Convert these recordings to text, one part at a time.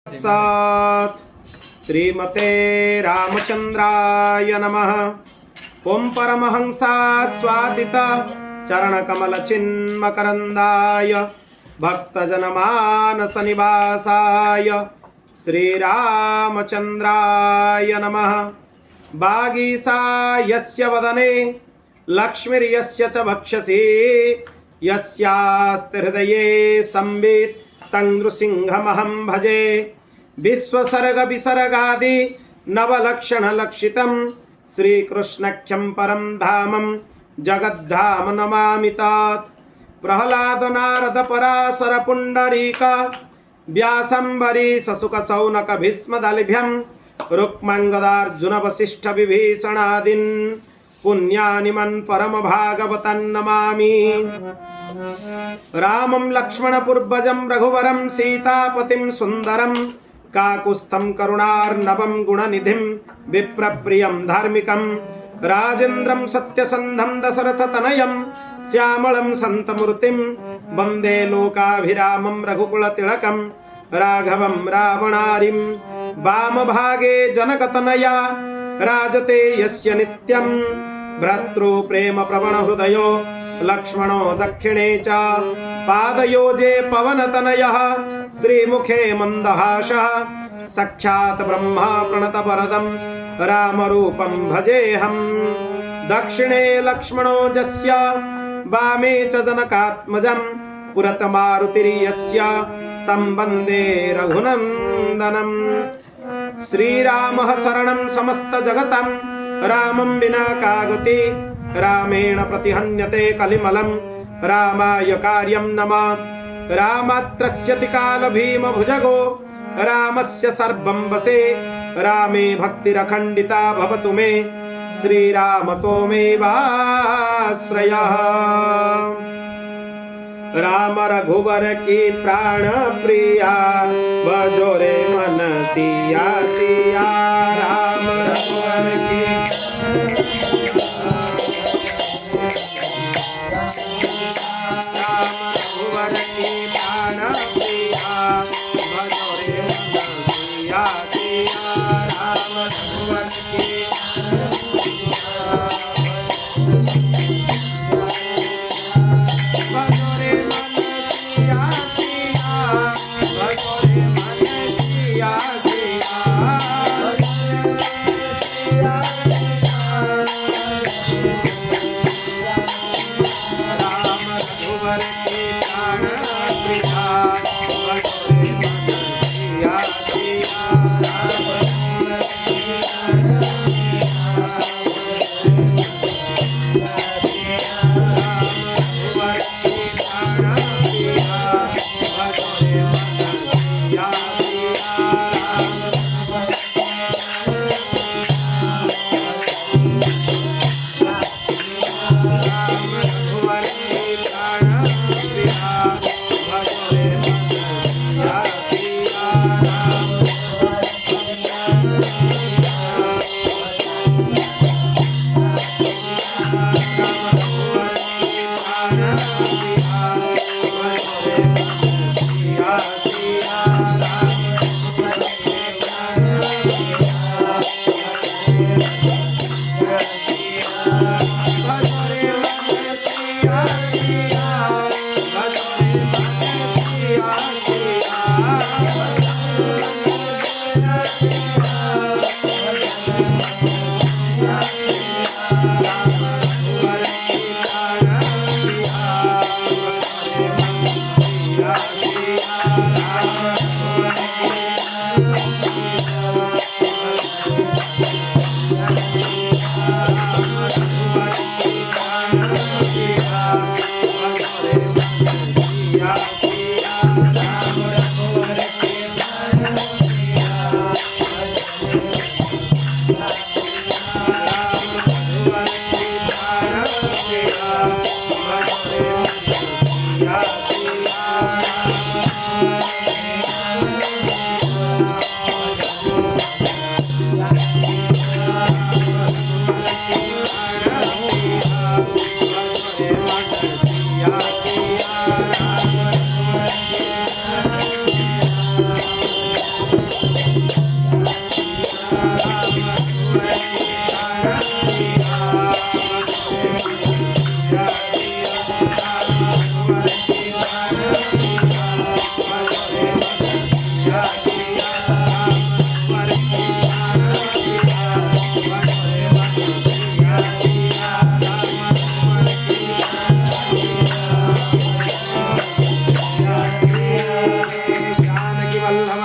साथ श्रीमते रामचंद्राय नमः। ओम परमहंसा स्वादित चरणकमल चिन्मकरंदाय भक्तजनमानस निवासाय श्रीरामचंद्राय नमः। बागीसा यस्य वदने लक्ष्मीर्यस्य च वक्षसि यस्यास्ति हृदये संवित् तं नृसिंहमहं भजे। विश्वसर्ग विसर्गादि नवलक्षण लक्षितं श्रीकृष्णख्यं परं धामं जगद्धाम नमामि तात। प्रह्लाद नारद पराशर पुंडरीक व्यासंबरीश शुक शौनक भीष्मदलभ्यं रुक्मङ्गदार्जुन वसिष्ठ विभीषणादीन् पुण्यानिमन् परम भागवतं नमामि। रामं लक्ष्मण पूर्वजं रघुवरं सीतापतिं सुंदरं काकुत्स्थं करुणार्णवं गुणनिधिं विप्रप्रियं धार्मिकं राजेन्द्रं सत्यसन्धं दशरथतनयं श्यामलं सन्तमूर्तिं वन्दे लोकाभिरामं रघुकुलतिलकं राघवं रावणारिं। वामभागे जनकतनया राजते यस्य नित्यं भ्रातृप्रेम प्रवण हृदयो लक्ष्मणो दक्षिणे च पादयोजे पवनतनयः श्रीमुखे मन्दहासः साक्षात् ब्रह्मा प्रणतवरदं रामरूपं भजेऽहम्। दक्षिणे लक्ष्मणो यस्य वामे च जनकात्मजं पुरत मारुतिर्यस्य तं वन्दे रघुनन्दनम्। श्रीरामः शरणं समस्तजगतं रामं विना का गति रामेण प्रतिहन्यते कलिमलं रामाय कार्यं नमः। रामात्रस्यति काल भीम भुजगो रामस्य सर्वं वशे रामे भक्तिरखण्डिता भवतु मे श्रीराम त्वमेवाश्रयः। राम रघुवर की प्राण प्रिया बजो रे मन सिया सिया। राम रघुवर की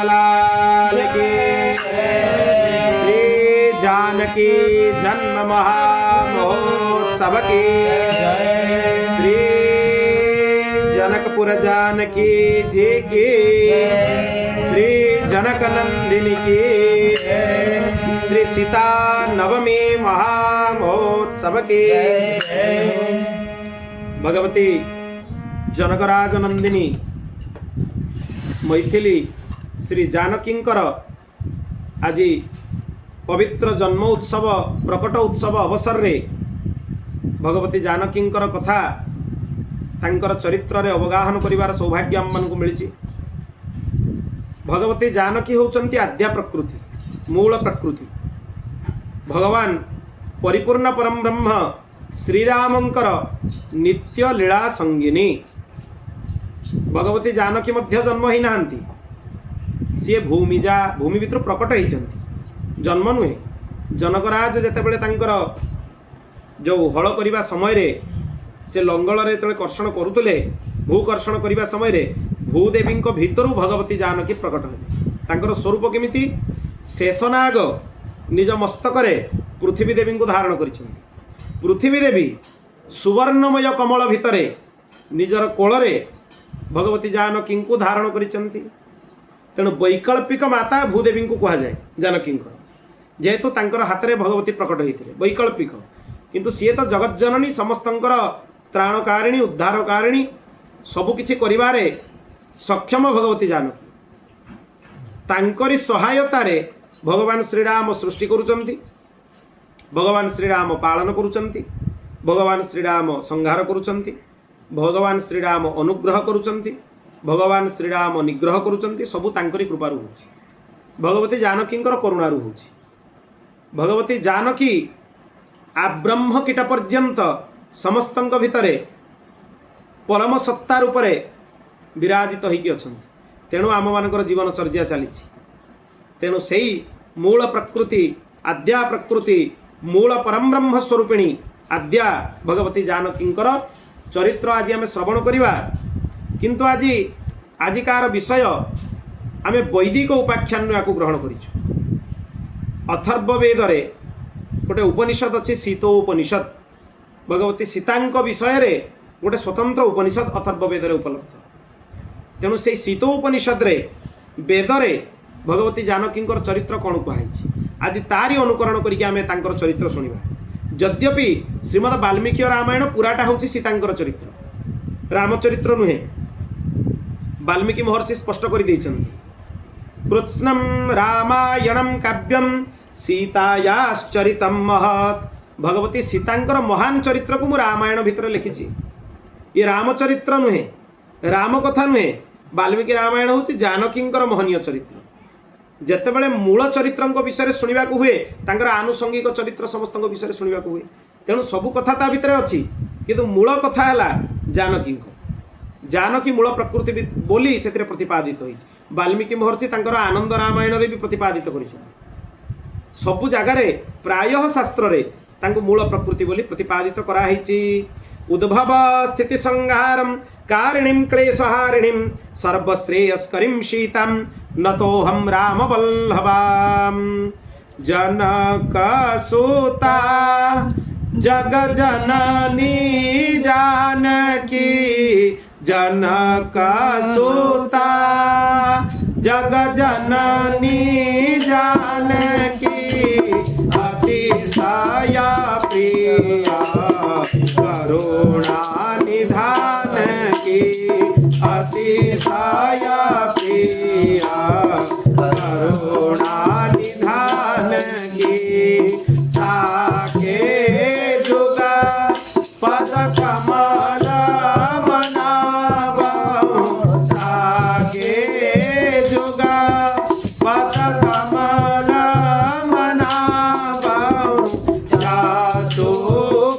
लाल की। श्री जानकी जन्म महामहोत्सव की। श्री जनकपुर जानकी जी की। श्री जनक नंदिनी की। श्री सीता नवमी महामहोत्सव की। भगवती जनकराज नंदिनी मैथिली श्री जानकींकर आज पवित्र जन्म उत्सव प्रकट उत्सव अवसर रे भगवती जानकींकर कथा तांकर चरित्र रे अवगाहन करिवार सौभाग्य आम मानकु मिलिछि। भगवती जानकी होचंती आद्या प्रकृति मूल प्रकृति। भगवान परिपूर्ण परम ब्रह्म श्रीरामंकर नित्य लीला संगिनी। भगवती जानकी मध्य जन्म ही नांती। सी भूमिजा भूमि भितर प्रकट होती जन्म नुहे। जनकराज जेतेबेले तांकर जो हल करने समय रे से लंगल रे तले कर्षण करुतले भूकर्षण करने समय रे भूदेवी भितर भगवती जानकी प्रकट होते। तांकर स्वरूप केमिति शेषनाग निज मस्तक पृथ्वी देवी को धारण करिसेंती। पृथ्वी देवी सुवर्णमय कमल भितरे निजर कोଳରେ भगवती जानकी को धारण करिसेंती। तेणु वैकल्पिक माता भूदेवी को कहा जाए जानकी जेहेतु तांकर हाथ में भगवती प्रकट होते वैकल्पिक किंतु सी तो जगज्जननी समस्तंकर त्राणकारिणी उद्धारकारिणी सबकिछि करिवारे सक्षम भगवती जानकी। तांकरी सहायतारे भगवान श्रीराम सृष्टि करुचंती। भगवान श्रीराम पालन करुचंती। भगवान श्रीराम संहार करुचंती। भगवान श्रीराम अनुग्रह करुचंती। भगवान श्रीराम निग्रह करुचंती। सबु तांकरी कृपारु होछि। भगवती जानकींकर करुणारु होछि। भगवती जानकी आब्रह्म कीट पर्यंत समस्तंक भितरे परम सत्ता रूपरे विराजित होइकी अछंती। तेणु आम मानकर जीवन चर्या चलीछि। तेणु सेई मूल प्रकृति आद्या प्रकृति मूल परम ब्रह्म स्वरूपिणी आद्या भगवती जानकींकर चरित्र आज आम श्रवण करिवा। किंतु आजिकार विषय आम वैदिक उपाख्यान को ग्रहण करिछु। अथर्ववेद रे गोटे उपनिषद अच्छी शीतोपनिषद। भगवती सीतांक विषय रे गोटे स्वतंत्र उपनिषद अथर्ववेद रे उपलब्ध। तेणु से शीतोपनिषद रे वेद रे भगवती जानकींकर चरित्र कौन कहुई आज तारी अनुकरण करके आम तांकर चरित्र शुणा। यद्यपि श्रीमद वाल्मीकि रामायण पुराटा हूँ सीतांकर चरित्र रामचरित्र नुहे। वाल्मीकि महर्षि स्पष्ट कर कृत्स्नम रामायणम काव्यम सीतायाश्चरितम महत्। भगवती सीतांकर महान चरित्र को मुझे रामायण भितर लिखी। ये रामचरित्र नुहे राम कथा नुहे। वाल्मीकि रामायण हूँ जानकींकर महनीय चरित्र। जेतेबेले मूल चरित्र विषय शुणा हुए तांकर आनुषंगिक चरित्र समस्त विषय शुणा हुए। तेणु सबु कथा ता भितर अच्छी किंतु मूल कथा है जानकी। जानकी मूल प्रकृति बोली से प्रतिपादित होई। वाल्मीकि महर्षि तांकर आनंद रामायण रे भी प्रतिपादित करिसें। सबु जगार प्रायः शास्त्र रे तांको मूल प्रकृति बोली प्रतिपादित कराई। उद्भव स्थिति संहारम कारिणीं क्लेशहारिणीं सर्वश्रेयस्करीं सीतां नतोऽहं राम वल्लभां। जनकसुता जगजननी जानकी। जनकसुता जगजननी जानकी अतिशया प्रिया करुणा निधान की। अतिशया प्रिया करुणा निधान की। ताके जुगा पद कमल मनावो। ताके जुगा पद कमल मनावो। जासु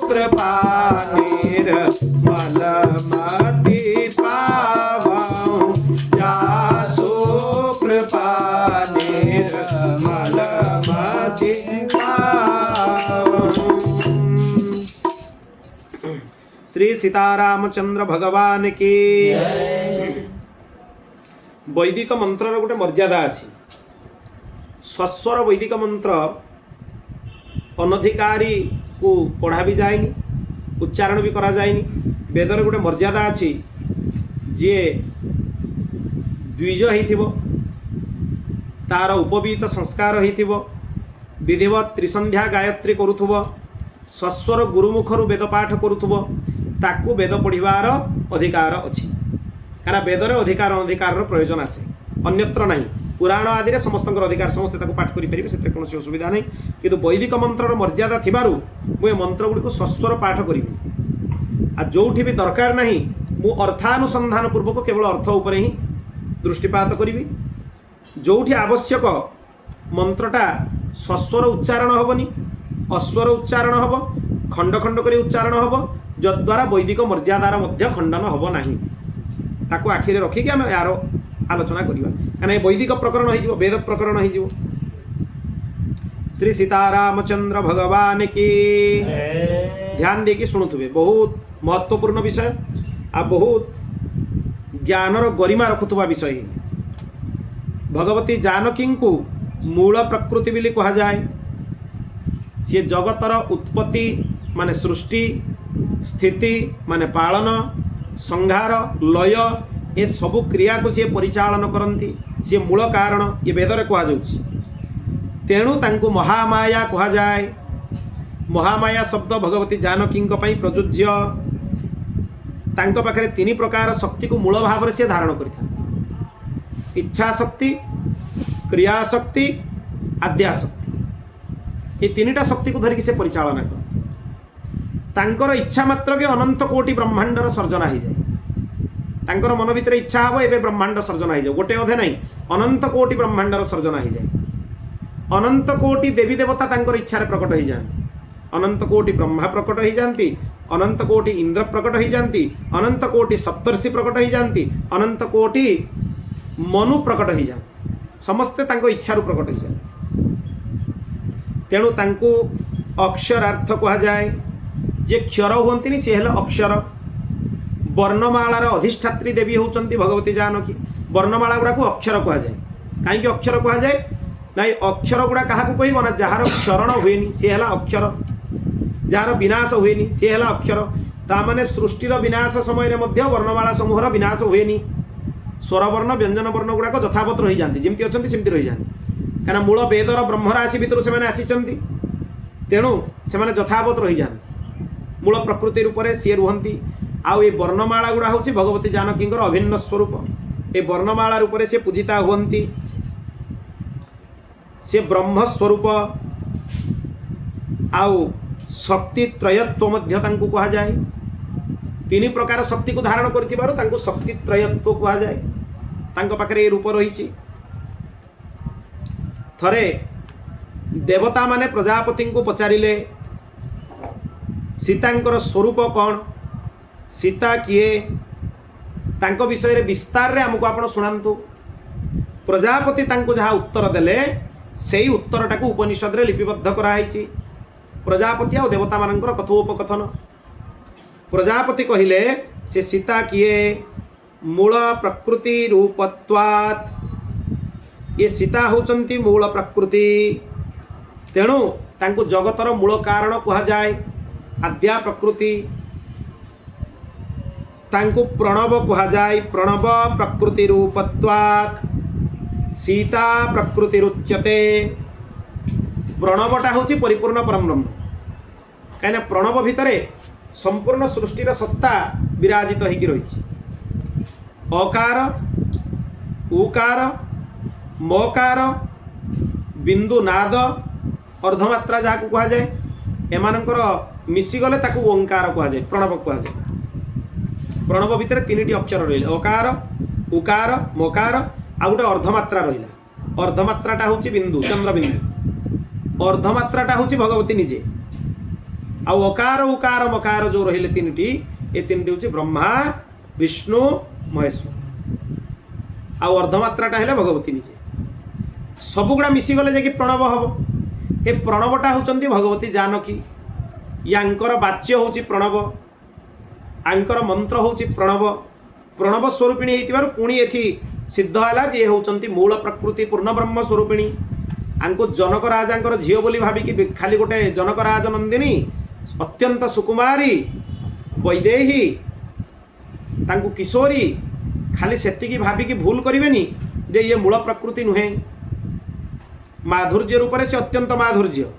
कृपा निर्मलमति पावो। जासु कृपा निर्मलमति पावो। श्री सीतारामचंद्र भगवान की। वैदिक मंत्र गोटे मर्यादा अच्छी। स्वस्वर वैदिक मंत्र अनधिकारी को पढ़ा भी जाएनी, उच्चारण भी करा जाएनी। वेदर गोटे मर्यादा अच्छी, जी द्विज हो तार उपवीत संस्कार हो विधिवत त्रिसंध्या गायत्री करुथुब, स्वस्वर गुरुमुखर वेद पाठ करुथुब, ताकू वेद पढ़िबार अधिकार अच्छी। कारण वेदर अधिकार अनधिकार प्रयोजन आसे, अन्यत्र नहीं। पुराण आदि रे समस्त अधिकार समस्ते ताकू पाठ करें से कौन असुविधा नहीं। किंतु वैदिक मंत्र मर्यादा थिबारु मुझे मंत्र गुड़ी को स्वस्वर पाठ करी आ जोठी भी दरकार नहीं मु अर्थानुसंधान पूर्वक केवल अर्थ उपर ही दृष्टिपात करी। जोठी आवश्यक मंत्रटा स्वस्वर उच्चारण हेनी, अस्वर उच्चारण हम, खंड खंड कर उच्चारण हम, जद्वारा वैदिक मर्यादार मध्य खंडन हम ना। ताको आखिरे रखिकी आम यार आलोचना करवा, कहीं वैदिक प्रकरण हो वेद प्रकरण हो। श्री सीतारामचंद्र भगवान की ध्यान देकी शुणुवे। बहुत महत्वपूर्ण विषय आ बहुत ज्ञानर गरिमा रखुवा विषय। भगवती जानकी को मूल प्रकृति बोली कहा जाए। सी जगतर उत्पत्ति माने सृष्टि, स्थिति माने पालन, संहार, लय ए सबु क्रिया को सी परिचालन करती। सी मूल कारण ये वेदरे कहुच्छी। तेणु तांको महामाया कहा जाए। महामाया शब्द भगवती जानकी प्रयोज्य। तांको पाखरे तीन प्रकार शक्ति को मूल भाव से धारण करता। इच्छा शक्ति, क्रिया शक्ति, आद्या शक्ति, ये तीनटा शक्ति को धरिकी से परिचालना करते। तांकर इच्छा मात्र के अनंत कोटि ब्रह्मांडर सर्जना हो जाए। तांकर मन भितर इच्छा हम एवं ब्रह्मांड सर्जना हो जाए। गोटे अधे नहीं, अनंत कोटि ब्रह्मांडर सर्जना हो जाए। अनंत कोटि देवी देवता तांकर इच्छा प्रकट हो जाती। अनंत कोटि ब्रह्मा प्रकट हो जाती, अनंत कोटि इंद्र प्रकट हो जाती, अनंत कोटि सप्तर्षि प्रकट हो जाती, अनंत कोटि मनु प्रकट हो जाती। समस्ते तांको इच्छारू प्रकट हो जाए। तेणु तांको अक्षरार्थ कहा जाए। जे क्षर हुंती सी हेले अक्षर। वर्णमालार अधिष्ठात्री देवी होचंती भगवती जानकी। वर्णमाला गुड़ा को अक्षर कहा जाए। कहीं अक्षर कहा जाए ना, अक्षर गुड़ा क्या कहब ना, जार क्षरण हुए सी है अक्षर, जार विनाश हुए सी है अक्षर। तामाने सृष्टिर विनाश समय वर्णमाला समूहर विनाश हुए। स्वरवर्ण व्यंजन वर्ण गुड़ाक यथावत रही जाती, जमती अच्छा सेमती रही जाती। कहीं मूल वेदर ब्रह्मराशि भितर से आसीचंती, तेणु से यथावत रही जाती। मूल प्रकृति रूप से सी रुहंती। आउ ये वर्णमाला गुड़ा हूँ भगवती जानकी अभिन्न स्वरूप। ये वर्णमाला रूप से पूजिता हुंती। से ब्रह्म स्वरूप आउ शक्ति त्रयत्व मध्य तांको कहा जाए। तीन प्रकार शक्ति को धारण करथिबारु तांको शक्ति त्रयत्व कहा जाए। तांको पाखरे रूप रही। थरे देवता माने प्रजापति को पचारिले सीतांकर स्वरूप कौन, सीता किए, तांको विषय रे विस्तार रे हमको आपण सुनांतु। प्रजापति तांको जहाँ उत्तर देले सेई उत्तरटा को उपनिषद रे लिपिबद्ध कराई। प्रजापति आ देवता मानकर कथोपकथन। प्रजापति कहिले से सीता किए मूल प्रकृति रूपत्वात्। ये सीता होचंती मूल प्रकृति, तेणु तांको जगतर मूल कारण कहा जाए। आद्या प्रकृति तांको प्रणव कहा जाए। प्रणव प्रकृति रूपत्वात् सीता प्रकृति रुच्यते। प्रणवटा हूँ परिपूर्ण परम ब्रह्म। कहीं प्रणव भितर संपूर्ण सृष्टिर सत्ता विराजित होगी रही। अकार, उकार, मकार, बिंदु नाद, अर्धमात्रा जहाँ कहा जाए, एमानंकर मिसीगले ताकू ओंकार कहा जाए, प्रणव कहा जाए। प्रणव भितर तीन अक्षर रही, अकार, उकार, मकार, आ गोटे अर्धमात्रा रहा। अर्धमात्राटा हूँ बिंदु, चंद्रबिंदु। अर्धमात्राटा हूँ भगवती निजे। आउ अकार, उकार, मकार जो रहिले तीनटी, ये तीनटी हूँ ब्रह्मा, विष्णु, महेश्वर। आउ अर्धमात्राटा है भगवती निजे। सबुगुड़ा मिसीगले जाकि प्रणव हम। ये प्रणवटा होचंती भगवती जानकी। यांकर वाच्य होची प्रणव, आंकर मंत्र होची प्रणव। प्रणव स्वरूपिणी होइतिबारु पुणी एठी सिद्ध है जी होती मूल प्रकृति पूर्ण ब्रह्म स्वरूपिणी आंको जनक राजा झील बोली भाविकी खाली गोटे जनक राज नंदिनी अत्यंत सुकुमारी वैदेही तांको किशोरी खाली सेतिकी भाविकी भूल करेनि जे ये मूल प्रकृति नुहे माधुर्य रूप से अत्यंत माधुर्य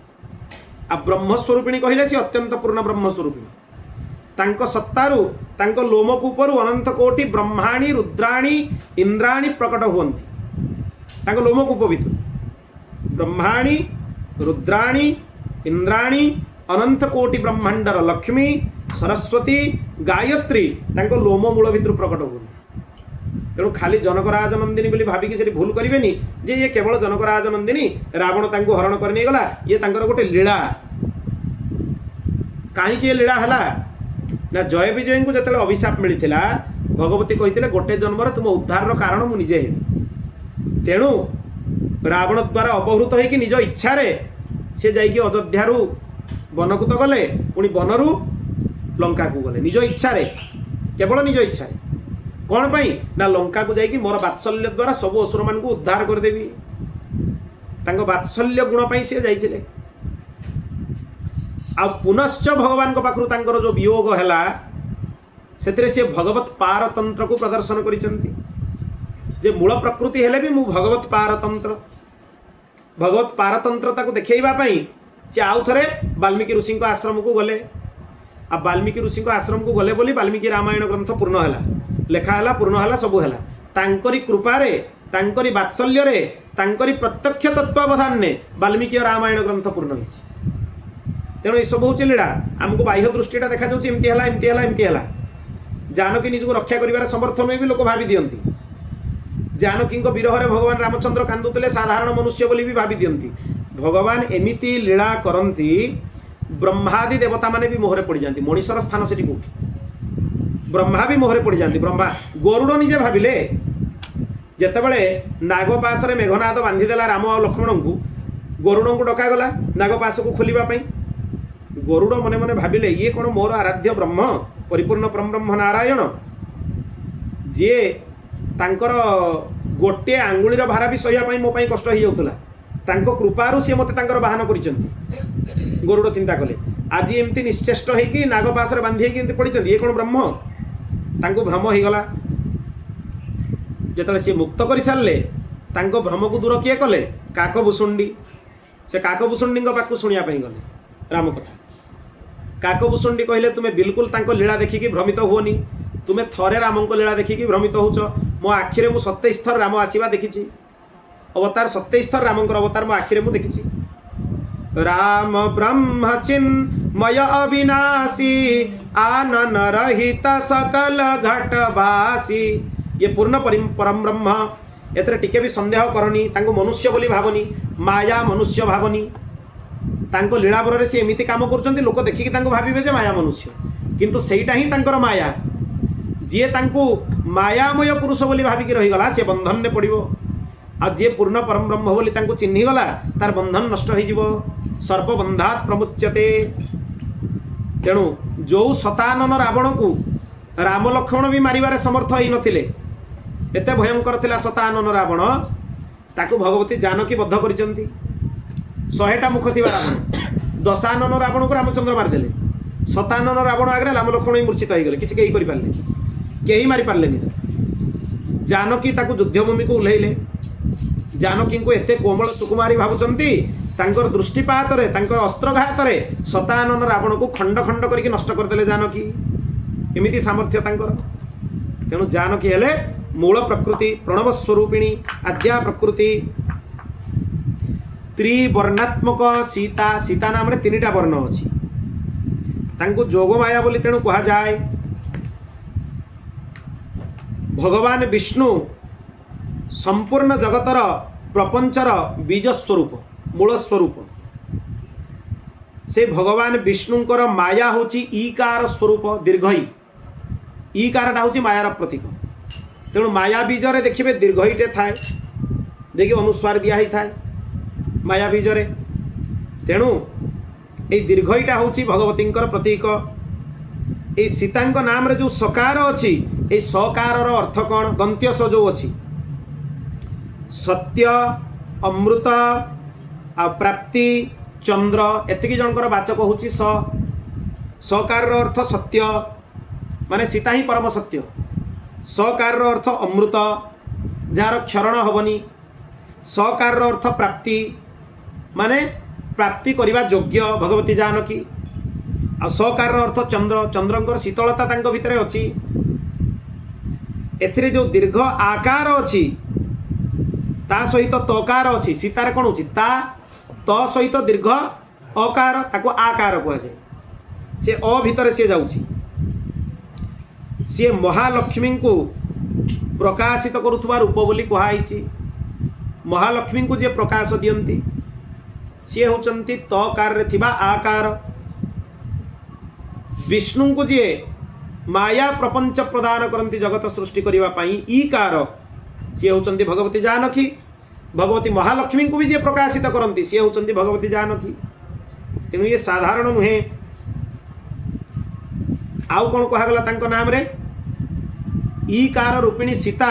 आ ब्रह्मस्वरूपिणी कहले से अत्यंत पूर्ण ब्रह्मस्वरूपिणी तांको सत्तारु तांको लोमकूपरु अनंत कोटि ब्रह्माणी रुद्राणी इंद्राणी प्रकट हुवन्ति तांको लोमकूप भितर ब्रह्माणी रुद्राणी इंद्राणी अनंत कोटि ब्रह्मांडर लक्ष्मी सरस्वती गायत्री तांको लोम मूल भितर प्रकट हुवन्ति तेणु खाली जनक राज नंदिनी बोली भाविकी से भूल करेनि जे ये केवल जनक राज नंदिनी रावण तांको हरण कर नहीं गला ये तांकर गोटे लीला कहीं लीला है ना जय विजय को जो अभिशाप मिलता भगवती कही गोटे जन्म तुम उद्धार कारण मुझे हेबी तेणु रावण द्वारा अपहृत होगी निज इच्छा से जाइए अयोध्यारू वन को तो गले पुणी बनरू लंका को गले निज इच्छा केवल निज इच्छा कौन पाई ना लंका को जाइए मोर बात्सल्य द्वारा सब असुर मान को उद्धार करदेवी तांको बात्सल्य गुण पाई से जाइए आ पुनश्च भगवान को पाखरु तांकर जो वियोग हैला सेतरे से भगवत पारतंत्र को प्रदर्शन करिसंती जे मूल प्रकृति हेले भी मु भगवत पारतंत्रता को देखैबा पई से आउ थरे वाल्मीकि ऋषि को आश्रम को गले आ वाल्मीकि ऋषि को आश्रम को गले बोली वाल्मीकि रामायण ग्रंथ पूर्ण हैला लेखा हैला पूर्ण हैला सब हैला तांकरी कृपारे तांकरी वात्सल्य रे तांकरी प्रत्यक्ष तत्वावधान ने वाल्मीकि रामायण ग्रंथ पूर्ण होइछि तेणु ये सब हूँ लीला आमको बाह्य दृष्टिटा देखा एमती जानकी निजक रक्षा कर समर्थ नुहे भी लोक भावी दियंती जानकी विरह भगवान रामचंद्र कांदुले साधारण मनुष्य बोली भी भावी दियंती भगवान एमिति लीला करती ब्रह्मादि देवता माने भी मोहरे पड़ जाती मनीषर स्थान से कौटी ब्रह्मा भी मोहरे पड़ जाती ब्रह्मा गरुड़ निजे भाविले जेतेबेले नागपाश मेघनाद बांधिदेला राम और लक्ष्मण को गरुड़ को डकागला नागपाश को खोलने गरुड़ मने मने भाविले ये कौन मोर आराध्य ब्रह्म परिपूर्ण परम ब्रह्म नारायण जी तांकर गोटे आंगुलीर भारा भी सह्या मो कष्ट हो जाऊला तांको कृपारु सी मते तांकर बाहन करिसंती गरुड़ चिंता कले आज एमती निश्चेष्ट होइकी नागपाश बांधी होइकी पड़िसंती ये कौन ब्रह्म तांको भ्रम हो गला जेतले सी मुक्त कर सारे तांको भ्रम को दूर किए कले काकभूषुंडी से काकभूषुंडी पाक शुणा गले राम कथा काकभूषुंडी कहले तुम्हें बिल्कुल तांको लीला देखिकी भ्रमित हुओनी तुम्हें थरे राम को लीला देखिकी भ्रमित होच मो आखिरे मु 27 थर राम आसीबा देखिछि अवतार 27 थर रामंकर अवतार मो आखिरे मु देखिछि राम ब्रह्म चिन्मय अविनाशी आनन रहित सकल घटवासी ये पूर्ण परम ब्रह्म एथरे टिके भी संदेह करनी तांको मनुष्य बोली भावनी माया मनुष्य भावनी तांको लीलावर से एमती काम कर लोक देखिकी तांको भाविबे जे माया मनुष्य किंतु सेटा ही तांकर माया जी तांको मायामय पुरुष बोली भाविकी रहीगला से बंधन ने पड़ो आ जी पूर्ण परम ब्रह्म बोली तांको चिन्हीगला तार बंधन नष्ट हो सर्पबंधात् प्रमुच्यते तेणु जो शतानन रावण को राम लक्ष्मण भी मारिबारे समर्थ होई नथिले एते भयंकर थिला शतानन रावण ताकू भगवती जानकी बद्ध करिसंती 100टा मुख थी रावण दशानन रावण को रामचंद्र मारिदेले शतानन रावण आगे राम लक्ष्मण ही मूर्छित होगले किसी कहीं करें कहीं मारी पारे जानकी ताकू युद्धभूमि को ओह्लैले जानकी को एते कोमल सुकुमारी भावुचंती तांकर दृष्टिपात रे तांकर अस्त्रघात रे शतानन रावण को खंड खंड करके नष्ट करदेले जानकी एमिति सामर्थ्य तांकर तेणु जानकी हेले मूल प्रकृति प्रणव स्वरूपिणी आद्या प्रकृति त्रिवर्णात्मक सीता सीता नाम रे 3टा वर्ण अछि तांको जोग माया बोली तेणु कहा जाए भगवान विष्णु संपूर्ण जगतर प्रपंचर बीज स्वरूप मूल स्वरूप से भगवान विष्णुंकर माया होची ईकार स्वरूप दीर्घई ईकारटा होची मायार प्रतीक तेणु माया बीजरे देखिए दीर्घईटे थाए देखिए अनुस्वार दिया ही थाए माया बीजरे तेणु ये दीर्घईटा होची भगवतींकर प्रतीक ये सीतांक नाम रे जो सकार अच्छी ये सकार अर्थ कौन दंत्य स जो अच्छी सत्य अमृत आ प्राप्ति चंद्र एतिकी जनकर वाचक होची सकार अर्थ सत्य माने सीता ही परम सत्य, सकार अर्थ अमृत जार क्षरण हबनी, सकार अर्थ प्राप्ति माने प्राप्ति करने योग्य भगवती जानकी, आ सकार अर्थ चंद्र चंद्रंकर शीतलता तांक भितरे अछि। एथिरे जो दीर्घ आकार अछि ता सहित तकार अछि, सीतार कोन अछि ता त सहित दीर्घ अकार ताको आकार कहै छै, से अ भितरे से जाउछि, से महालक्ष्मी को प्रकाशित करुवा रूप बोली कहुई। महालक्ष्मी को जे प्रकाश दियंती सी होचंती तकार रे थिबा आकार, विष्णु को जे माया प्रपंच प्रदान करती जगत सृष्टि करने पाई ईकार सी होचंती भगवती जानकी, भगवती महालक्ष्मी को भी जे प्रकाशित करती सी होचंती भगवती जानकी। तेणु ये साधारण नुहे। आउ कौन कहगला तांको नाम रे ईकार रूपिणी सीता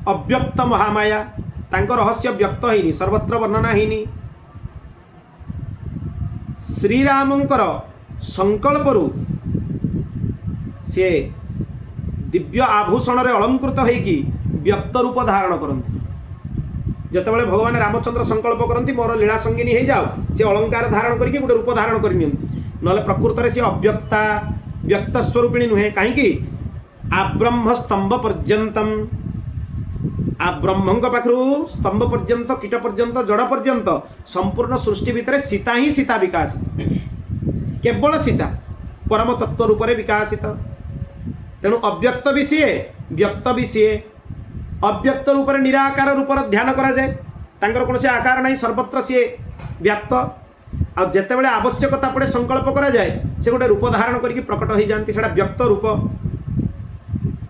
अव्यक्त महामाया, तांको रहस्य व्यक्त होइनी, सर्वत्र वर्णना होइनी। श्रीरामंकर संकल्परू से दिव्य आभूषण रे अलंकृत होइकी व्यक्त रूप धारण करती। जतबेले भगवान रामचंद्र संकल्प करती मोर लीला संगिनी हो जाओ, से अलंकार धारण करके गोटे रूप धारण कर नले प्रकृत रे से अव्यक्ता व्यक्त स्वरूपिणी नुहे। कहीं आब्रह्म स्तंभ पर्यंतम, आ ब्रह्मंग पाखरु स्तंभ पर्यंत कीट पर्यंत जड़ पर्यंत संपूर्ण सृष्टि भितर सीता ही सीता विकास, केवल सीता परम तत्व रूप से विकासित। तेणु अव्यक्त भी सी व्यक्त भी सी, अव्यक्त रूप से निराकार रूप ध्यान करा जाए, तांकर कौन से आकार नहीं, सर्वत्र सी व्याप्त। आ जेतेबेले आवश्यकता पड़े संकल्प करा जाए से गोटे रूप धारण करके प्रकट हो जाती, सेटा व्यक्त रूप।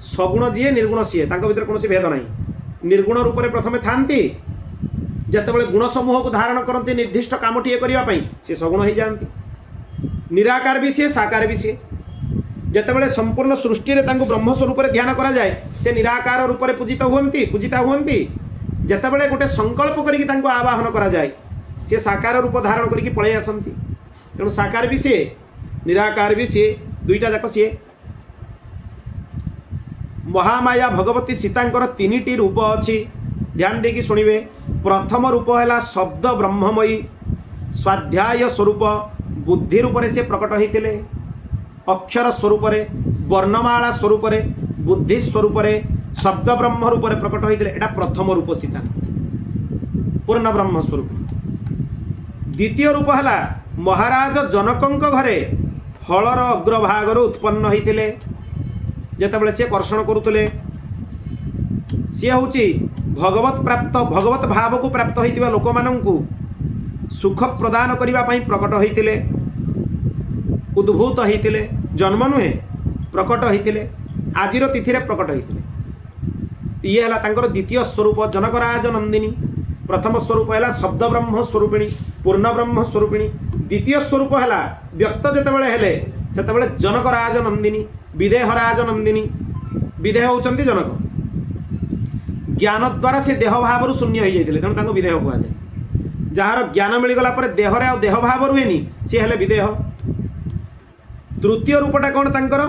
सगुण जी निर्गुण सी, तांको भितर कौन भेद नहीं, निर्गुण रूप में प्रथमे थांती, जेतेबेले गुण समूह को धारण करती निर्दिष्ट कामटीए करने से सगुण हो जाती। निराकार भी सी साकार भी सी, जेतेबेले संपूर्ण सृष्टि रे तांको ब्रह्म स्वरूप रे ध्यान करा जाए से निराकार रूप में पूजिता हुअन्ति। जेतेबेले गोटे संकल्प करके तांको आवाहन करा जाए से साकार रूप धारण करके पळै आसंती। तेणु साकार भी सी निराकार भी सी, दुईटा जाक सी। महामाया भगवती सीतांकर तीनिटी रूप अच्छी, ध्यान देकी शुणिबे। प्रथम रूप है शब्द ब्रह्ममयी, स्वाध्याय स्वरूप बुद्धि रूप से प्रकट होते, अक्षर स्वरूप वर्णमाला स्वरूप बुद्धि स्वरूप शब्द ब्रह्म रूप प्रकट होते, एटा प्रथम रूप सीता पूर्ण ब्रह्म स्वरूप। द्वितीय रूप है महाराज जनक घरे हलर अग्रभागर उत्पन्न होते, जेतेबेले से कर्षण करुले, सी हूँ भगवत प्राप्त भगवत भाव को प्राप्त होता लोक मानू सुख प्रदान करने प्रकट होते, उद्भूत होते, जन्म नुहे प्रकट होते, आजिर तिथि प्रकट होते। ये है द्वितीय स्वरूप जनकराज नंदिनी। प्रथम स्वरूप है शब्द ब्रह्म स्वरूपिणी पूर्ण ब्रह्म स्वरूपिणी। द्वितीय स्वरूप है व्यक्त जितेबाला हेले सेतेबाला जनकराज नंदिनी, विदेहराज नंदिनी। विदेह होचंती जनक, ज्ञान द्वारा से देह भाव शून्य हो जाते, तेणु विदेह कहुए। जार ज्ञान मिलगला देहरे आ देह भाव रुएनी सी हेले विदेह। तृतीय रूपटा कौन तांकर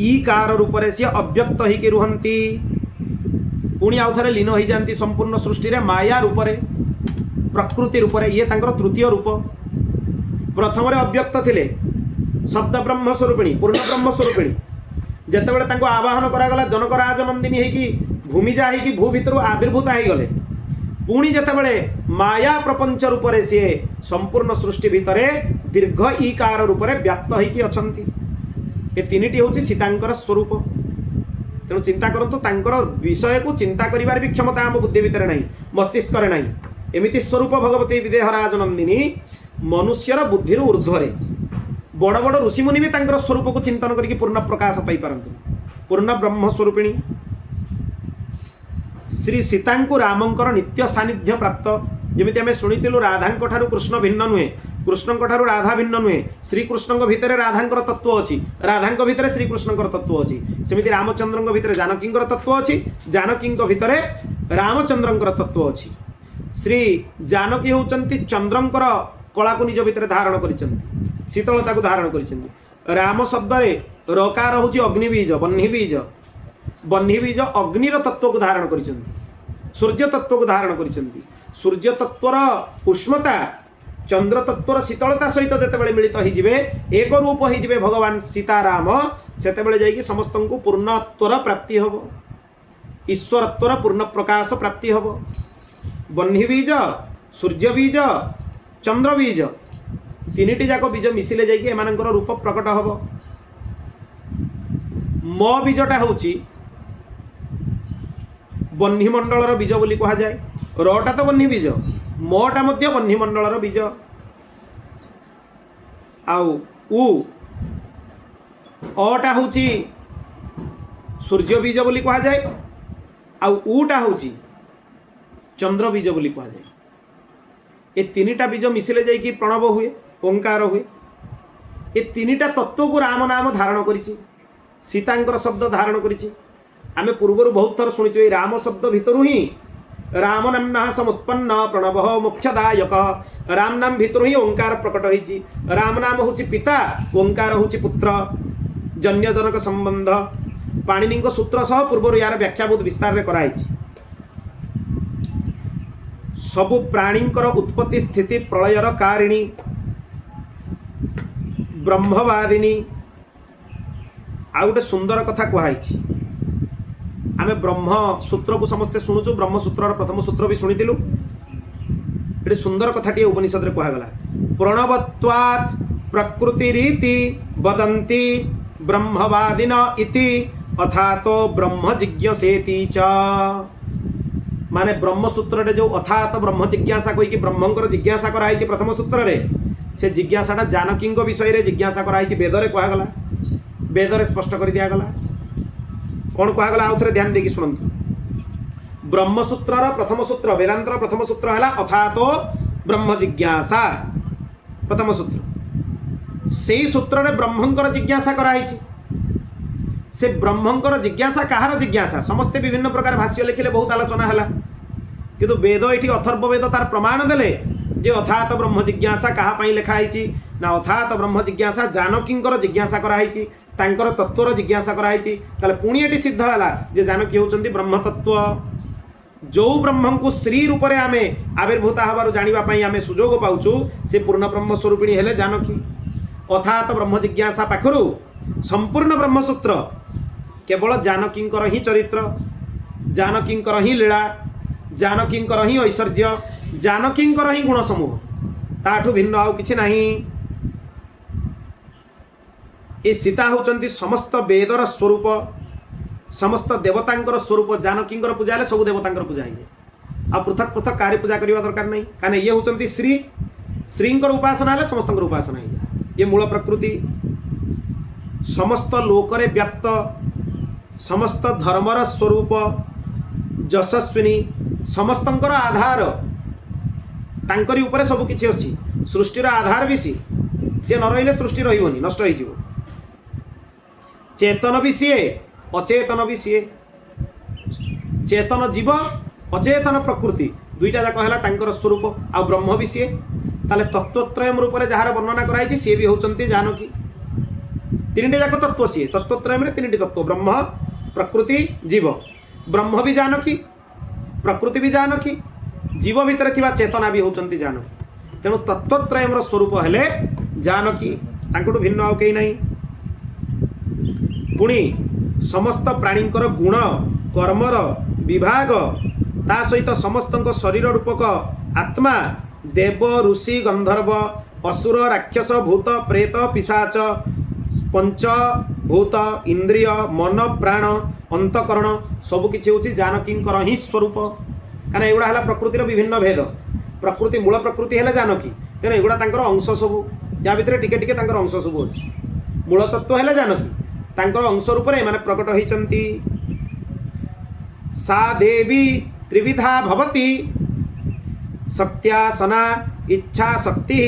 ईकार रूप से अव्यक्त होकर रुहंती, पुणी आउ थे लीन हो जाती संपूर्ण सृष्टि रे माया रूप प्रकृति रूप। ये तांकर तृतीय रूप। प्रथम अव्यक्त थिले शब्द ब्रह्म स्वरूपिणी पूर्ण ब्रह्म स्वरूपिणी, जेतेबेले तांको आवाहन करागला जनकराज नंदिनी होगी भूमिजा होगी भू भितर आविर्भूत हो गले, पुणी जेतेबेले माया प्रपंच रूप सी संपूर्ण सृष्टि भितर दीर्घ ईकार रूप व्याप्त होगी अछंती। ये तीनिटी हूँ सीतांकर स्वरूप। तेणु चिंता करंतु तांकर विषय को चिंता करिवार भी क्षमता आम बुद्धि भितर नहीं, मस्तिष्क रे नहीं। एमिति स्वरूप भगवती विदेहराज नंदिनी मनुष्यर बुद्धिर ऊर्ध्वरे। बड़ बड़ ऋषिमुनि भी तांकर स्वरूप को चिंतन करके पूर्ण प्रकाश पाई पारंतु। पूर्ण ब्रह्म स्वरूपिणी श्री सीतांकु रामंकर नित्य सानिध्य प्राप्त। जमिति आमे शुणिथिलु राधांक ठारू कृष्ण भिन्न नुहे, कृष्णंक ठारू राधा भिन्न नुहे। श्रीकृष्णंक भितर राधांकर तत्व अछि, राधांक भितर श्रीकृष्णंकर तत्व अछि। सेमिति रामचंद्रंक भितर जानकींकर तत्व अछि, जानकींक भितर रामचंद्रंकर तत्व अच्छी श्री जानकी होउचंती चंद्रंकर कला को निज भितर धारण करिसंती शीतलता को धारण करिसंती राम शब्द रे रकार होची अग्निबीज बह्निबीज अग्निर तत्व को धारण करिसंती सूर्य तत्व को धारण करिसंती सूर्य तत्वर उष्णता चंद्र तत्वर शीतलता सहित जितेबाला मिलित होइजिबे एक रूप होइजिबे भगवान सीताराम सेतेबाला जाइकी समस्त को पूर्णत्वर प्राप्ति हबो ईश्वरत्वर पूर्ण प्रकाश प्राप्ति हबो बह्निबीज सूर्य बीज चंद्र बीज तीनिटी जाक बीज मिसिले जाइकी एमानकर रूप प्रकट हबो म बीजटा होची बह्निमंडलर बीज बोली कहा जाए रटा तो बह्नि बीज मटा मध्य बह्निमंडलर बीज आउ अटा होची सूर्य बीज बोली कहा जाए आउ उटा होची चंद्र बीज बोली कहा जाए ए तीनिटा बीज मिसिले जाइकी प्रणव हुए ओंकार हुए ए तीनिटा तत्व को राम नाम धारण करिछि सीतांकर शब्द धारण करिछि आमे पूर्वर बहुत थर शुणिछु ए राम शब्द भितरु ही राम नामना समुत्पन्न प्रणव मोक्षदायक राम नाम भितरु ही ओंकार प्रकट होइछि राम नाम होछि पिता ओंकार होछि पुत्र जन्यजनक संबंध पाणिनि सूत्र सह पूर्वर यार व्याख्या बहुत विस्तार रे कराइछि सबु प्राणींकर उत्पत्ति स्थिति प्रलयर कारिणी ब्रह्मवादिनी आ गोटे सुंदर कथा कहुई आमे ब्रह्म सूत्र को समस्ते शुणुचु ब्रह्म सूत्र प्रथम सूत्र भी शुणिलु ये सुंदर कथाटी उपनिषद रे कहगला प्रणवत्वात् प्रकृतिरीति वदन्ति ब्रह्मवादिन इति अथातो ब्रह्म जिज्ञसेति च माने ब्रह्म सूत्र रे जो अथात ब्रह्म जिज्ञासा कोई कि ब्रह्मंकर जिज्ञासा कराई प्रथम सूत्र रे से जिज्ञासाटा जानकी विषय रे जिज्ञासा कराई वेद रे कहगला वेद रे स्पष्ट कर दिया गला कौन कहगला आउ थे ध्यान देकी शुणु ब्रह्मसूत्र प्रथम सूत्र वेदांतर प्रथम सूत्र है अथातो ब्रह्म जिज्ञासा प्रथम सूत्र से सूत्र रे ब्रह्मंकर जिज्ञासा कराई से ब्रह्मंकर जिज्ञासा कहार जिज्ञासा समस्ते विभिन्न प्रकार भाष्य लिखिले बहुत आलोचना है किंतु वेद ये अथर्ववेद तार प्रमाण देले जे अथात ब्रह्म जिज्ञासा कहा लिखाई ना अथात ब्रह्म जिज्ञासा जानकींकर जिज्ञासा कराई तांकर तत्वर जिज्ञासा कराई ताले पुणी एटी सिद्ध है जे जानकी होचंती ब्रह्म तत्व जो ब्रह्म को श्री रूप में आमे आविर्भूता हबार जानिबा आमे सुजोग पाउछु से पूर्ण ब्रह्म स्वरूपिणी हेले जानकी अथात ब्रह्म जिज्ञासा पाखरु संपूर्ण ब्रह्मसूत्र केवल जानकींकर ही चरित्र जानकींकर ही लीला जानकींकर ही ऐश्वर्य जानकींकर ही गुण समूह ताठू भिन्न आउ किछि नाही ए सीता होचंती समस्त वेदर स्वरूप समस्त देवतांकर स्वरूप जानकींकर पूजा हेले सब देवतांकर पूजा है आ पृथक पृथक कार्य पूजा करबा दरकार नहीं कारण ये होचंती श्री श्रींकर उपासना हेले समस्तंकर उपासना है ये मूल प्रकृति समस्त लोकरे व्याप्त समस्त धर्मर स्वरूप यशस्विनी समस्तंकर आधार तांकरी ऊपर सब किछि अछि सृष्टिर आधार भी सी न रहिले सृष्टि रहिबनी नष्ट होई जिवो चेतन भी सीए अचेतन भी सीए चेतन जीव अचेतन प्रकृति दुईटा जाक है तांकर स्वरूप आ ब्रह्म भी सीए ताले तत्वत्रय रूप में जार वर्णना कराई सी भी होचंती जानकी तीन जाक तत्व सीए तत्वत्रय में तीन तत्व ब्रह्म प्रकृति जीव ब्रह्म भी जानकी प्रकृति भी जानकी जीव भितर थिबा चेतना भी होचंती जानकी तेणु तत्वत्रय स्वरूप हेले जानकी तांकटू भिन्न आउ केही नहीं पुणी समस्त प्राणींकर गुण कर्मर विभाग ता सहित समस्तंक शरीर रूपक आत्मा देव ऋषि गंधर्व असुर राक्षस भूत प्रेत पिशाच पंच भूत इंद्रिय मन प्राण अंतकरण सबकिछि होछि जानकींकर ही स्वरूप कारण एगुड़ा है प्रकृतिर विभिन्न भेद प्रकृति मूल प्रकृति है जानकी तेणु एगुड़ा तांकर अंश सबू या भितर टिके टिके तांकर अंश सबू अछि मूल तत्व है जानकी तांकर अंश रूप में माने प्रकट होइचंती सा देवी त्रिविधा भवति शक्त्यासना इच्छा शक्ति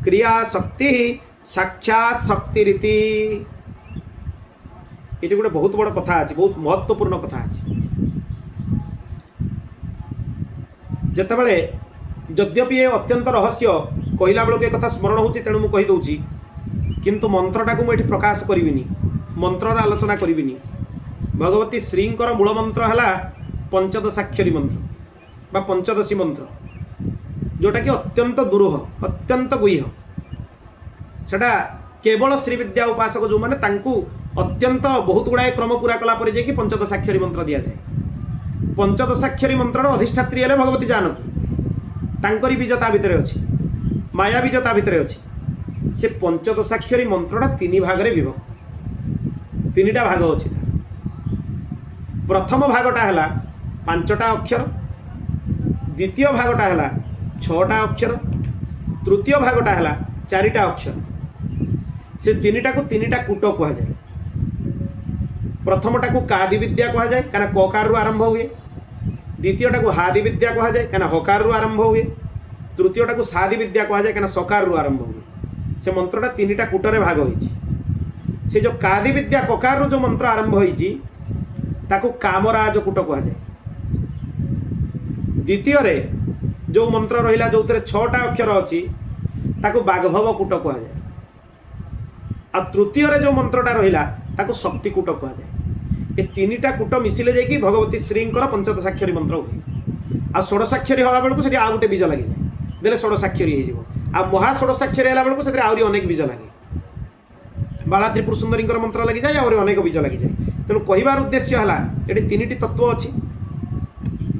क्रिया शक्ति साक्षात शक्तिरीति ये गोटे बहुत बड़ कथा अच्छे बहुत महत्वपूर्ण कथा अच्छे ଯେତେବେଳେ ଯଦ୍ୟପି ଏ ଅତ୍ୟନ୍ତ ରହସ୍ୟ କହିଲା ବେଳକୁ ଏ କଥା ସ୍ମରଣ ହେଉଛି, ତେଣୁ ମୁଁ କହିଦେଉଛି, କିନ୍ତୁ ମନ୍ତ୍ରଟାକୁ ମୁଁ ଏଠି ପ୍ରକାଶ କରିବିନି, ମନ୍ତ୍ରର ଆଲୋଚନା କରିବିନି। ଭଗବତୀ ଶ୍ରୀଙ୍କର ମୂଳ ମନ୍ତ୍ର ହେଲା ପଞ୍ଚଦଶାକ୍ଷରୀ ମନ୍ତ୍ର ବା ପଞ୍ଚଦଶୀ ମନ୍ତ୍ର, ଯେଉଁଟାକି ଅତ୍ୟନ୍ତ ଦୁରୂହ, ଅତ୍ୟନ୍ତ ଗୁହ୍ୟ। ସେଟା କେବଳ ଶ୍ରୀବିଦ୍ୟା ଉପାସକ ଯେଉଁମାନେ ତାଙ୍କୁ ଅତ୍ୟନ୍ତ ବହୁତ ଗୁଡ଼ାଏ କ୍ରମ ପୁରା କଲା ପରେ ଯାଇକି ପଞ୍ଚଦଶାକ୍ଷରୀ ମନ୍ତ୍ର ଦିଆଯାଏ। ପଞ୍ଚଦଶାକ୍ଷରୀ ମନ୍ତ୍ରର ଅଧିଷ୍ଠାତ୍ରୀ ହେଲେ ଭଗବତୀ ଜାନକୀ, ତାଙ୍କରି ବୀଜ ତା ଭିତରେ ଅଛି, ମାୟା ବୀଜ ତା ଭିତରେ ଅଛି। ସେ ପଞ୍ଚଦଶାକ୍ଷରୀ ମନ୍ତ୍ରଟା 3 ଭାଗରେ ବିଭକ୍ତ, 3ଟା ଭାଗ ଅଛି। ପ୍ରଥମ ଭାଗଟା ହେଲା 5ଟା ଅକ୍ଷର, ଦ୍ୱିତୀୟ ଭାଗଟା ହେଲା 6ଟା ଅକ୍ଷର, ତୃତୀୟ ଭାଗଟା ହେଲା 4ଟା ଅକ୍ଷର। ସେ 3ଟାକୁ 3ଟା କୂଟ କୁହାଯାଏ। ପ୍ରଥମଟାକୁ କାଦି ବିଦ୍ୟା କୁହାଯାଏ କାରଣ କକାରରୁ ଆରମ୍ଭ ହୁଏ, ଦ୍ୱିତୀୟଟାକୁ ହାଦି ବିଦ୍ୟା କୁହାଯାଏ କାରଣ ହକାରରୁ ଆରମ୍ଭ ହୁଏ, ତୃତୀୟଟାକୁ ସାଦି ବିଦ୍ୟା କୁହାଯାଏ କାରଣ ସକାରରୁ ଆରମ୍ଭ ହୁଏ। ସେ ମନ୍ତ୍ରଟା 3ଟା କୂଟରେ ଭାଗ ହୋଇଛି। ସେ ଯେଉଁ କାଦି ବିଦ୍ୟା କକାରରୁ ଯେଉଁ ମନ୍ତ୍ର ଆରମ୍ଭ ହୋଇଛି ତାକୁ କାମରାଜ କୂଟ କୁହାଯାଏ। ଦ୍ୱିତୀୟରେ ଯେଉଁ ମନ୍ତ୍ର ରହିଲା ଯେଉଁଥିରେ 6ଟା ଅକ୍ଷର ଅଛି ତାକୁ ବାଗ୍ଭବ କୂଟ କୁହାଯାଏ। ଆଉ ତୃତୀୟରେ ଯେଉଁ ମନ୍ତ୍ରଟା ରହିଲା ତାକୁ ଶକ୍ତି କୂଟ କୁହାଯାଏ। ଏ 3ଟା କୂଟ ମିଶିଲେ ଯାଇକି ଭଗବତୀ ଶ୍ରୀଙ୍କର ପଞ୍ଚଦଶାକ୍ଷରୀ ମନ୍ତ୍ର ହୁଏ। ଆଉ ଷୋଡ଼ଶାକ୍ଷରୀ ହେବା ବେଳକୁ ସେଠି ଆଉ ଗୋଟେ ବୀଜ ଲାଗିଯାଏ, ଦେଲେ ଷୋଡ଼ଶାକ୍ଷରୀ ହେଇଯିବ। ଆଉ ମହାଷୋଡ଼ଶାକ୍ଷରୀ ହେଲା ବେଳକୁ ସେଥିରେ ଆହୁରି ଅନେକ ବୀଜ ଲାଗେ। ବାଳା ତ୍ରିପୁର ସୁନ୍ଦରୀଙ୍କର ମନ୍ତ୍ର ଲାଗିଯାଏ, ଆହୁରି ଅନେକ ବୀଜ ଲାଗିଯାଏ। ତେଣୁ କହିବାର ଉଦ୍ଦେଶ୍ୟ ହେଲା ଏଠି 3ଟି ତତ୍ତ୍ୱ ଅଛି,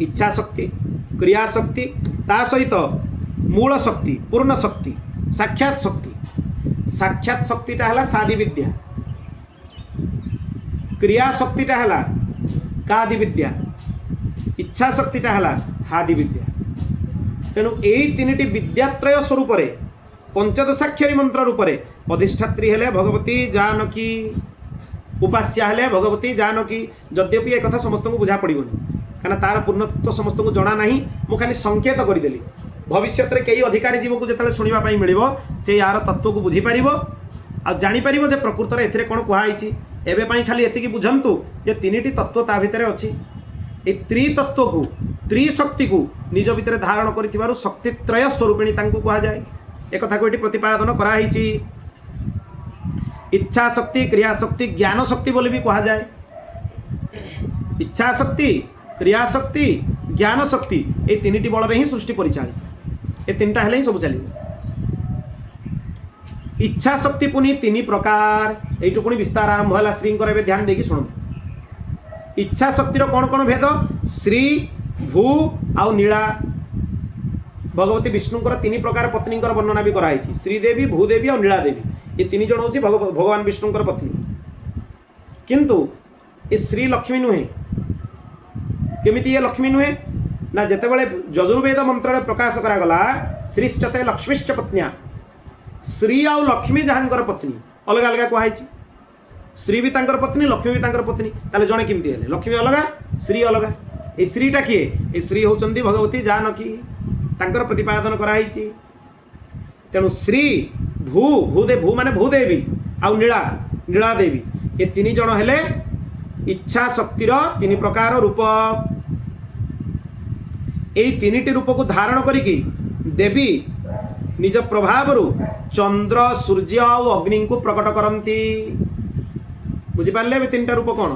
ଇଚ୍ଛା ଶକ୍ତି, କ୍ରିୟା ଶକ୍ତି, ତା ସହିତ ମୂଳ ଶକ୍ତି, ପୂର୍ଣ୍ଣ ଶକ୍ତି, ସାକ୍ଷାତ ଶକ୍ତି। ସାକ୍ଷାତ ଶକ୍ତିଟା ହେଲା ସାଦି ବିଦ୍ୟା, କ୍ରିୟା ଶକ୍ତିଟା ହେଲା କାଦି ବିଦ୍ୟା, ଇଚ୍ଛା ଶକ୍ତିଟା ହେଲା ହାଦି ବିଦ୍ୟା। ତେଣୁ ଏଇ 3ଟି ବିଦ୍ୟାତ୍ରୟ ସ୍ୱରୂପରେ ପଞ୍ଚଦଶାକ୍ଷରୀ ମନ୍ତ୍ର ରୂପରେ ଅଧିଷ୍ଠାତ୍ରୀ ହେଲେ ଭଗବତୀ ଜାନକୀ, ଉପାସ୍ୟା ହେଲେ ଭଗବତୀ ଜାନକୀ। ଯଦ୍ୟପି ଏ କଥା ସମସ୍ତଙ୍କୁ ବୁଝା ପଡ଼ିବନି କାରଣ ତାର ପୂର୍ଣ୍ଣତ୍ୱ ସମସ୍ତଙ୍କୁ ଜଣା ନାହିଁ, ମୁଁ ଖାଲି ସଂକେତ କରିଦେଲି। ଭବିଷ୍ୟତରେ କେହି ଅଧିକାରୀ ଜୀବକୁ ଯେତେବେଳେ ଶୁଣିବା ପାଇଁ ମିଳିବ ସେ ୟାର ତତ୍ତ୍ୱକୁ ବୁଝିପାରିବ ଆଉ ଜାଣିପାରିବ ଯେ ପ୍ରକୃତରେ ଏଥିରେ କ'ଣ କୁହାଯାଇଛି। ଏବେ ପାଇଁ ଖାଲି ଏତିକି ବୁଝନ୍ତୁ ଯେ 3ଟି ତତ୍ତ୍ୱ ତା ଭିତରେ ଅଛି। ଏ ତ୍ରିତତ୍ତ୍ୱକୁ, ତ୍ରିଶକ୍ତିକୁ ନିଜ ଭିତରେ ଧାରଣ କରିଥିବାରୁ ଶକ୍ତିତ୍ରୟ ସ୍ୱରୂପିଣୀ ତାଙ୍କୁ କୁହାଯାଏ। ଏ କଥାକୁ ଏଠି ପ୍ରତିପାଦନ କରାହେଇଛି। ଇଚ୍ଛା ଶକ୍ତି, କ୍ରିୟା ଶକ୍ତି, ଜ୍ଞାନ ଶକ୍ତି ବୋଲି ବି କୁହାଯାଏ। ଇଚ୍ଛା ଶକ୍ତି, କ୍ରିୟା ଶକ୍ତି, ଜ୍ଞାନ ଶକ୍ତି, এই 3ଟି ବଳରେ ହିଁ ସୃଷ୍ଟି ପରିଚାଳିତ। ଏ 3ଟା ହେଲେ ହିଁ ସବୁ ଚାଲିବ। ଇଚ୍ଛା ଶକ୍ତି ପୁଣି 3 ପ୍ରକାର। এইটু পুଣି ବିସ୍ତାର ଆରମ୍ଭ ହେଲା ଶ୍ରୀଙ୍କର। ଏବେ ଧ୍ୟାନ ଦେଇକି ଶୁଣନ୍ତୁ। ଇଚ୍ଛା ଶକ୍ତିର କ'ଣ କ'ଣ ଭେଦ? ଶ୍ରୀ, ଭୂ ଆଉ ନୀଳା। ଭଗବତୀ ବିଷ୍ଣୁଙ୍କର 3 ପ୍ରକାର ପତ୍ନୀଙ୍କର ବର୍ଣ୍ଣନା ବି କରାଯାଇଛି, ଶ୍ରୀଦେବୀ, ଭୂଦେବୀ ଆଉ ନୀଳା ଦେବୀ। ଏ 3 ଜଣ ହେଉଛି ଭଗବାନ ବିଷ୍ଣୁଙ୍କର ପତ୍ନୀ। କିନ୍ତୁ ଏ ଶ୍ରୀ ଲକ୍ଷ୍ମୀ ନୁହେଁ। କେମିତି ଏ ଲକ୍ଷ୍ମୀ ନୁହେଁ? ନା ଯେତେବେଳେ ଯଜୁର୍ବେଦ ମନ୍ତ୍ରରେ ପ୍ରକାଶ କରାଗଲା ଶ୍ରୀଶ୍ଚତେ ଲକ୍ଷ୍ମୀଶ୍ଚ ପତ୍ନ୍ୟା, ଶ୍ରୀ ଆଉ ଲକ୍ଷ୍ମୀ ଯାହାଙ୍କର ପତ୍ନୀ ଅଲଗା ଅଲଗା କୁହାଯାଇଛି। ଶ୍ରୀ ବି ତାଙ୍କର ପତ୍ନୀ, ଲକ୍ଷ୍ମୀ ବି ତାଙ୍କର ପତ୍ନୀ। ତାହେଲେ ଜଣେ କେମିତି ହେଲେ? ଲକ୍ଷ୍ମୀ ଅଲଗା, ଶ୍ରୀ ଅଲଗା। এই ଶ୍ରୀଟା କିଏ? এই ଶ୍ରୀ ହେଉଛନ୍ତି ଭଗବତୀ ଜାନକୀ, ତାଙ୍କର ପ୍ରତିପାଦନ କରାଯାଇଛି। ତେଣୁ ଶ୍ରୀ, ଭୂ, ଭୂ ମାନେ ଭୂଦେବୀ ଆଉ ନୀଳା, ନୀଳା ଦେବୀ, ଏ 3 ଜଣ ହେଲେ ଇଚ୍ଛା ଶକ୍ତିର 3 ପ୍ରକାର ରୂପ। এই 3ଟି ରୂପକୁ ଧାରଣ କରିକି ଦେବୀ ନିଜ ପ୍ରଭାବରୁ ଚନ୍ଦ୍ର, ସୂର୍ଯ୍ୟ ଆଉ ଅଗ୍ନିଙ୍କୁ ପ୍ରକଟ କରନ୍ତି। ବୁଝିପାରିଲେ ଏବେ 3ଟା ରୂପ କ'ଣ?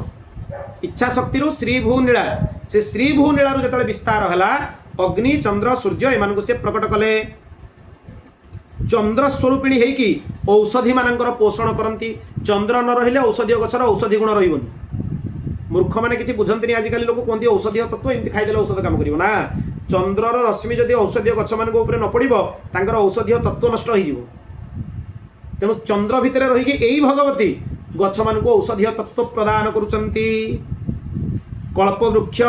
ଇଚ୍ଛା ଶକ୍ତିରୁ ଶ୍ରୀ, ଭୂ, ନୀଳା। ସେ ଶ୍ରୀ, ଭୂ, ନୀଳାରୁ ଯେତେବେଳେ ବିସ୍ତାର ହେଲା ଅଗ୍ନି, ଚନ୍ଦ୍ର, ସୂର୍ଯ୍ୟ ଏମାନଙ୍କୁ ସେ ପ୍ରକଟ କଲେ। ଚନ୍ଦ୍ର ସ୍ୱରୂପିଣୀ ହେଇକି ଔଷଧିମାନଙ୍କର ପୋଷଣ କରନ୍ତି। ଚନ୍ଦ୍ର ନ ରହିଲେ ଔଷଧୀୟ ଗଛର ଔଷଧି ଗୁଣ ରହିବନି। ମୂର୍ଖମାନେ କିଛି ବୁଝନ୍ତିନି। ଆଜିକାଲି ଲୋକ କୁହନ୍ତି ଔଷଧୀୟ ତତ୍ତ୍ୱ, ଏମିତି ଖାଇଦେଲେ ଔଷଧ କାମ କରିବ ନା। ଚନ୍ଦ୍ରର ରଶ୍ମି ଯଦି ଔଷଧୀୟ ଗଛମାନଙ୍କ ଉପରେ ନ ପଡ଼ିବ ତାଙ୍କର ଔଷଧୀୟ ତତ୍ତ୍ୱ ନଷ୍ଟ ହୋଇଯିବ। ତେଣୁ ଚନ୍ଦ୍ର ଭିତରେ ରହିକି ଏଇ ଭଗବତୀ ଗଛମାନଙ୍କୁ ଔଷଧୀୟ ତତ୍ତ୍ୱ ପ୍ରଦାନ କରୁଛନ୍ତି। କଳ୍ପବୃକ୍ଷ,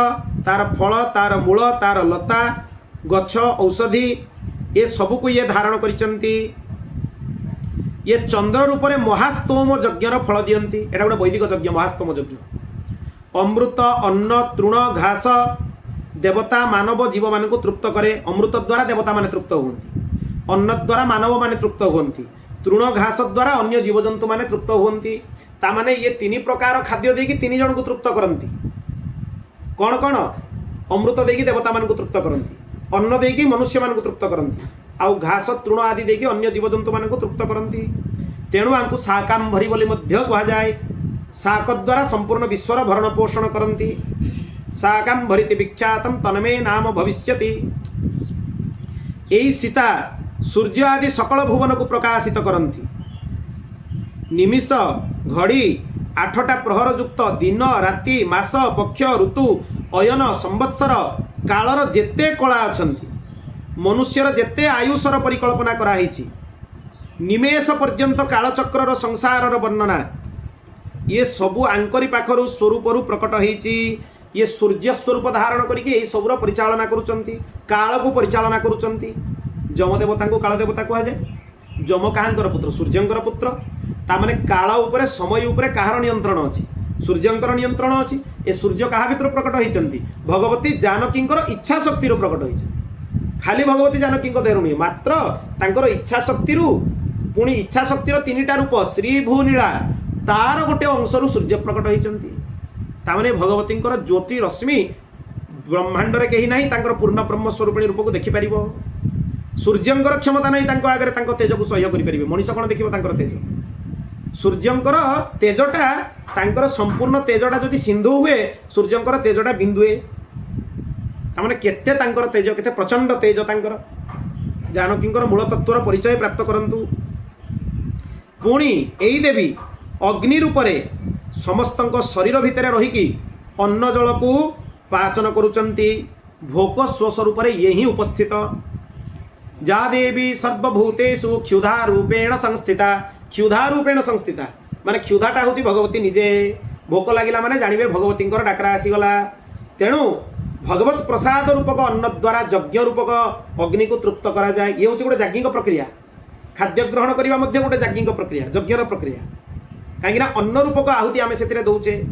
ତାର ଫଳ, ତାର ମୂଳ, ତାର ଲତା, ଗଛ, ଔଷଧି ଏ ସବୁକୁ ଇଏ ଧାରଣ କରିଛନ୍ତି। ଇଏ ଚନ୍ଦ୍ର ରୂପରେ ମହାସ୍ତୋମ ଯଜ୍ଞର ଫଳ ଦିଅନ୍ତି। ଏଇଟା ଗୋଟେ ବୈଦିକ ଯଜ୍ଞ, ମହାସ୍ତୋମ ଯଜ୍ଞ। ଅମୃତ, ଅନ୍ନ, ତୃଣ, ଘାସ ଦେବତା, ମାନବ, ଜୀବମାନଙ୍କୁ ତୃପ୍ତ କରେ। ଅମୃତ ଦ୍ୱାରା ଦେବତାମାନେ ତୃପ୍ତ ହୁଅନ୍ତି, ଅନ୍ନ ଦ୍ୱାରା ମାନବମାନେ ତୃପ୍ତ ହୁଅନ୍ତି, ତୃଣ ଘାସ ଦ୍ୱାରା ଅନ୍ୟ ଜୀବଜନ୍ତୁମାନେ ତୃପ୍ତ ହୁଅନ୍ତି। ତାମାନେ ଇଏ 3 ପ୍ରକାର ଖାଦ୍ୟ ଦେଇକି 3 ଜଣଙ୍କୁ ତୃପ୍ତ କରନ୍ତି। କ'ଣ କ'ଣ? ଅମୃତ ଦେଇକି ଦେବତାମାନଙ୍କୁ ତୃପ୍ତ କରନ୍ତି, अन्न देकी मनुष्य मान तृप्त करती आउ घास तृण आदि देकी अन्य जीवजंतु मान तृप्त करती तेणु आंकु शाकांभरी बोली मध्य कहुए शाक द्वारा संपूर्ण विश्वर भरण पोषण करती शाकांभरीति विख्यातम तन्मे नाम भविष्यति। यही सीता सूर्य आदि सकल भुवन को प्रकाशित करती निमिष घड़ी 8टा प्रहर युक्त दिन राति मास पक्ष ऋतु अयन संवत्सर कालर जेते कला अछंती मनुष्यर जेते आयुषर परिकल्पना कराही निमेष पर्यंत कालचक्र संसार वर्णना ये सबू आंकरी पाखर स्वरूप प्रकट होती ये सूर्य स्वरूप धारण करके सबूर परिचालना करुँच काल को परिचालना करुँच जमदेवता को काल देवता कहुए जम कहाँकर पुत्र सूर्यंकर पुत्र तामाने काल उपरे समय उपरे कहार नियंत्रण अच्छी सूर्यंकर नियंत्रण अच्छी ए सूर्य क्या भितर प्रकट होती भगवती जानकी इच्छा शक्ति प्रकट होती खाली भगवती जानकी देहरु नुहे मात्र तांकर इच्छा शक्ति पुणी इच्छा शक्तिर 3टा रूप श्री भू नीला तार गोटे अंशरू सूर्य प्रकट होती तामाने भगवती ज्योति रश्मि ब्रह्मांड रे कहीं नहीं तांकर पूर्ण ब्रह्म स्वरूपिणी रूप को देखिपर सूर्यंकर क्षमता नहीं तांको आगे तेज को सह्य करें मनीष कौन देखिए तेज सूर्यंकर तेजटा तांकर संपूर्ण तेजटा जदि सिंधु हुए सूर्यंकर तेजटा बिंदुए तामाने केते तांकर तेज केते प्रचंड तेज तांकर जानकींकर मूल तत्वर परिचय प्राप्त करंतु पुणी एई देवी अग्नि रूपरे समस्तंक शरीर भितर रहीकि अन्न जल को पाचन करुचंती भोक स्वस्वरूप ये ही उपस्थित जा देवी सर्वभूतेषु क्षुधा रूपेण संस्थिता माने क्षुधाटा हूँ भगवती निजे भोक लगिला माने जानिबे भगवती डाकरा आसीगला तेणु भगवत प्रसाद रूपक अन्न द्वारा यज्ञ रूपक अग्नि को तृप्त करा जाए ये हूँ गोटे याज्ञिक प्रक्रिया खाद्य ग्रहण करने गोटे याज्ञिक प्रक्रिया यज्ञर प्रक्रिया कहीं अन्न रूपक आहुति आम से दौचे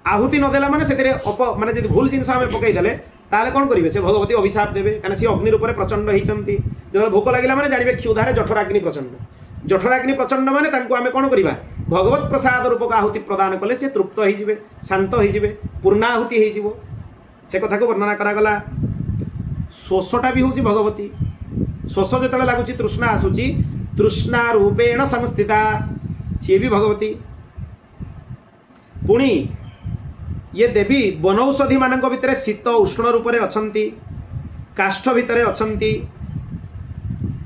आहुति नदेला माने से माने जब भूल जिनस आम पकईदे ताले कौन करेंगे से भगवती अभिशाप देवे कहीं सी अग्नि रूप प्रचंड होती जो भोक लगिला माने जानिबे क्षुधारे जठराग्नि प्रचंड माने तांको आमे कौन करिबा भगवत प्रसाद रूपक आहुति प्रदान कले से तृप्त होइजिबे शांत होइजिबे पूर्णाहुति होइजिबो से कथा को वर्णना करागला शोषटा भी होची भगवती शोष जो लगुच तृष्णा आसूची तृष्णा रूपेण संस्थिता सी भी भगवती पुणी ये देवी वनौषधि मान भितर शीत उष्ण रूप से अछंती काष्ठ भितर अछंती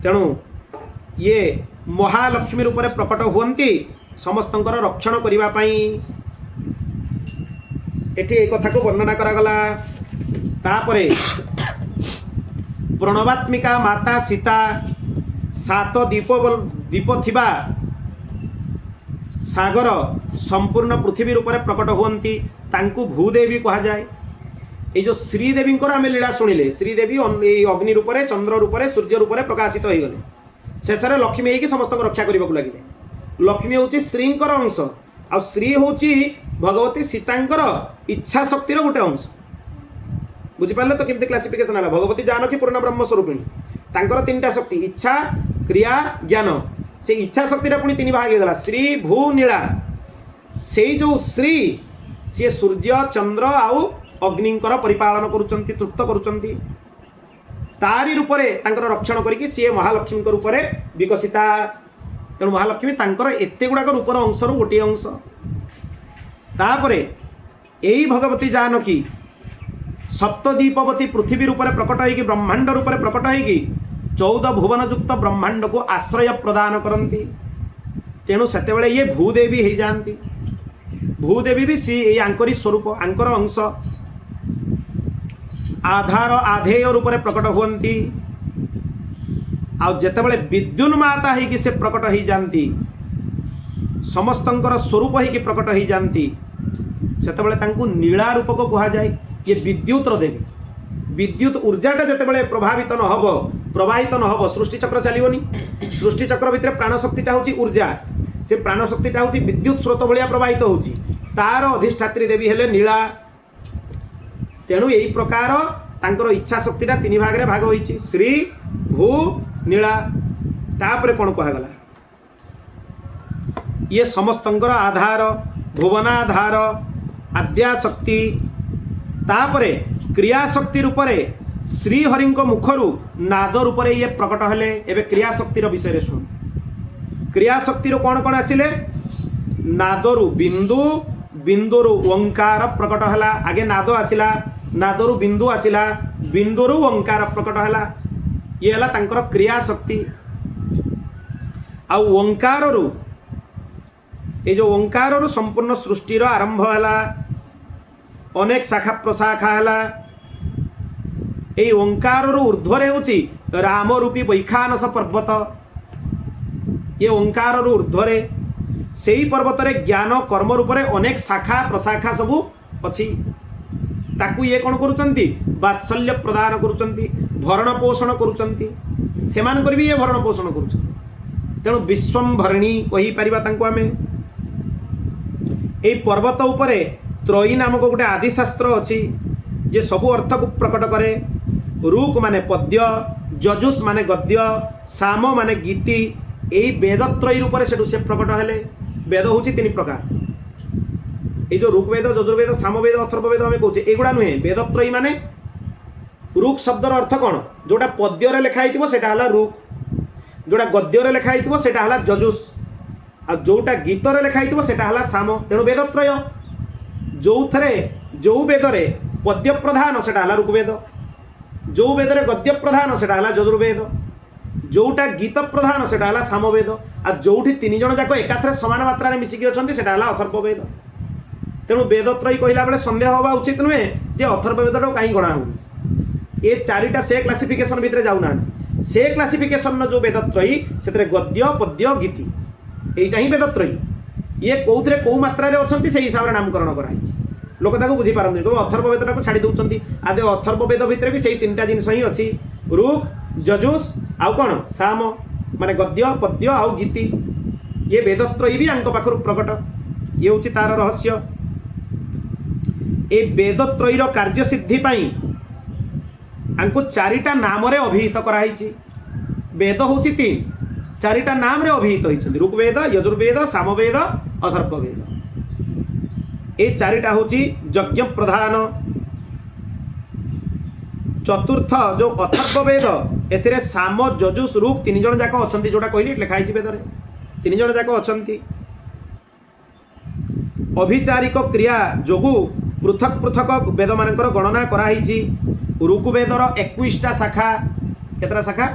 तेणु ये महालक्ष्मी रूप से प्रकट हुंती समस्तंकर रक्षण करने एठी एक कथा को वर्णना करागला तापरे प्रणवात्मिका माता सीता 7 दीप थिबा सागर संपूर्ण पृथ्वी रूप में प्रकट हुंती तांकु भूदेवी कहा जाए ये जो श्रीदेवी आम लीला शुणिले श्रीदेवी अग्नि रूप में चंद्र रूप में सूर्य रूप में प्रकाशित हो गले शेष लक्ष्मी होगी समस्त रक्षा करने को लगे लक्ष्मी हूँ श्रींकर अंश आ श्री हूँ भगवती सीतांकर इच्छा शक्तिर गोटे अंश बुझिपारे तो केमती क्लासिफिकेशन है भगवती जानकी पूर्ण ब्रह्म स्वरूपिणी तांकर 3टा शक्ति इच्छा क्रिया ज्ञान से इच्छा शक्ति पुणी 3 भाग होगा श्री भू नीला से जो श्री सी सूर्य चंद्र आउ अग्निंकर परिपालन करुचंती तृप्त करुचंती तारी रूप में रक्षण करके सी महालक्ष्मी रूप में विकसिता तेणु महालक्ष्मी तांकर एते गुड़ाक रूपर अंश गोटे अंश तापरे यही भगवती जानकी सप्तदीपवती पृथ्वी रूप में प्रकट होगी ब्रह्मांड रूप में प्रकट होगी 14 भुवन युक्त ब्रह्मांड को आश्रय प्रदान करती तेणु से ये भूदेवी हो जाती भूदेवी भी सी आंकरी स्वरूप आंकर अंश आधार आधेय रूप में प्रकट हुंती आतेबले विद्युन्माता हो से प्रकट हो जाती समस्तंकर स्वरूप हो प्रकट हो जाती से नीला रूप को कहा जाए ये विद्युत देवी विद्युत ऊर्जाटा जितेबाला प्रभावित न हो प्रवाहित न हो सृष्टि चक्र चलोनी सृष्टि चक्र भितर प्राणशक्तिटा हूँ ऊर्जा से प्राणशक्तिटा हूँ विद्युत स्रोत भाया प्रवाहित हो तार अधिष्ठात्री देवी हेले नीला तेणु यही प्रकार तांकर इच्छा शक्तिटा 3 भाग रे भाग होईची श्री भू नीला तापरे कौन कहगला ये समस्तंकर आधार भुवनाधार आद्या शक्ति तापरे क्रिया शक्ति रूप में श्रीहरि मुखरू नाद रूप से ये प्रकट हेले। एवं क्रियाशक्तिर विषय शुण क्रियाशक्तिर कौन कौन आसिले नादरू बिंदु बिंदुरु ओंकार प्रकट है। आगे नाद आसला नादरू बिंदु आसला बिंदुरु ओंकार प्रकट है। ये है तांकर क्रियाशक्ति। आ ओंकार ये जो ओंकार संपूर्ण सृष्टिर आरंभ है अनेक शाखा प्रशाखा है। ये ओंकार ऊर्ध्वर होची राम रूपी वैखानस पर्वत। ये ओंकार ऊर्ध्वरे से ही पर्वत रे ज्ञान कर्म रूप से अनेक शाखा प्रशाखा सबू अच्छी। ताकू ये कौन करुचंती वात्सल्य प्रदान करुचंती भरण पोषण करुचंती। सेमान कर भी ये भरण पोषण करुचंती। तेणु विश्वंभरणी कही परिबा तांको आमे। ए पर्वत उपरे त्रयी नामक गोटे आदिशास्त्र अच्छी जे सबु अर्थ को प्रकट करे। रुक माने पद्य जजुस माने गद्य साम माने गीति यही वेदत्रयी रूप से प्रकट हेले। वेद हूँ तीन प्रकार ये जो ऋग्वेद यजुर्वेद सामवेद अथर्ववेद आम कहे एगुड़ा नुहे। वेदत्रयी माने रुक शब्दर अर्थ कौन जोटा पद्य लिखाई सेटा रुक जोटा गद्य लिखाई सेटा जजुस आ जोटा गीत लिखाई सेटा साम। तेणु वेदत्रय जो थे जो वेदरे पद्य प्रधान सेटा ऋग्वेद जो वेदरे गद्य प्रधान सेटा यजुर्वेद जोटा गीत प्रधान सेटा सामवेद आ जोठी तीन जन जाक एकाथरे समान मात्रा मिसिकी अच्छा सेटा अथर्ववेद। तेणु वेदत्रयी कहला बेले सन्देह हवा उचित नुहे जे अथर्ववेद कहीं गणा हो। ये चारिटा से क्लासिफिकेशन भितर जाऊना से क्लासिफिकेशन जो वेदत्रयी से गद्य पद्य गीति यहीटा ही वेदत्रयी। ये कौन कौ मात्रा अच्छा से हिसाब से नामकरण कराई लोक ताको बुझी पारती अथर्ववेद को छाड़ी दौरान। आदि अथर्ववेद भितर भी से तीन जिन ही अच्छी रुक जजुस आउ कौन साम माने गद्य पद्य आउ गीति। ये वेदत्रयी भी आंक पाखर प्रकट। ये हूँ तार रहस्य। ए वेदत्रयीर कार्यसिद्धि पाई आंको चारिटा नाम रे अभिहित कराई। वेद हूँ तीन चारिटा नाम रे अभिहित होती ऋग्वेद यजुर्वेद सामवेद अथर्ववेद। ये चारिटा हूँ यज्ञ प्रधान। चतुर्थ जो अथर्ववेद एथिरे साम जजुस रुक तीन जन जाक अच्छा जोटा कहली लिखाई वेदरे तीन जन जाक अच्छा। अभिचारिक क्रिया जोगु पृथक पृथक वेद मानकर गणना कराई। ऋग्वेदर 21टा शाखा केतरा शाखा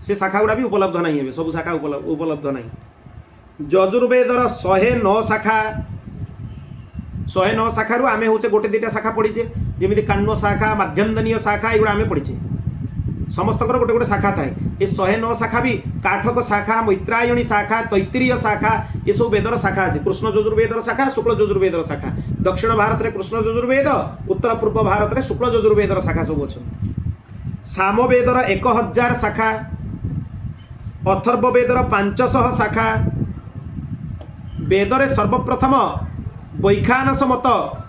से शाखा गुड़ा भी उपलब्ध नहीं सब शाखा उपलब्ध नहीं। यजुर्वेदर 109 शाखा 109 शाखार आम हूँ गोटे दुटा शाखा पढ़ीचे जमी काण्व शाखा माध्यमदनीय शाखा युवा आम पढ़ीचे समस्त गोटे गोटे शाखा थाए। ये 109 शाखा भी काठक शाखा मैत्रायणी शाखा तैत्तिरीय शाखा ये सब वेदर शाखा अच्छे। कृष्ण यजुर्वेदर शाखा शुक्ल यजुर्वेदर शाखा दक्षिण भारत में कृष्ण यजुर्वेद उत्तर पूर्व भारत में शुक्ल यजुर्वेदर शाखा सब अच्छा। सामवेदर 1000 शाखा अथर्ववेदर 500 शाखा। वेदरे सर्वप्रथम वैखानस मत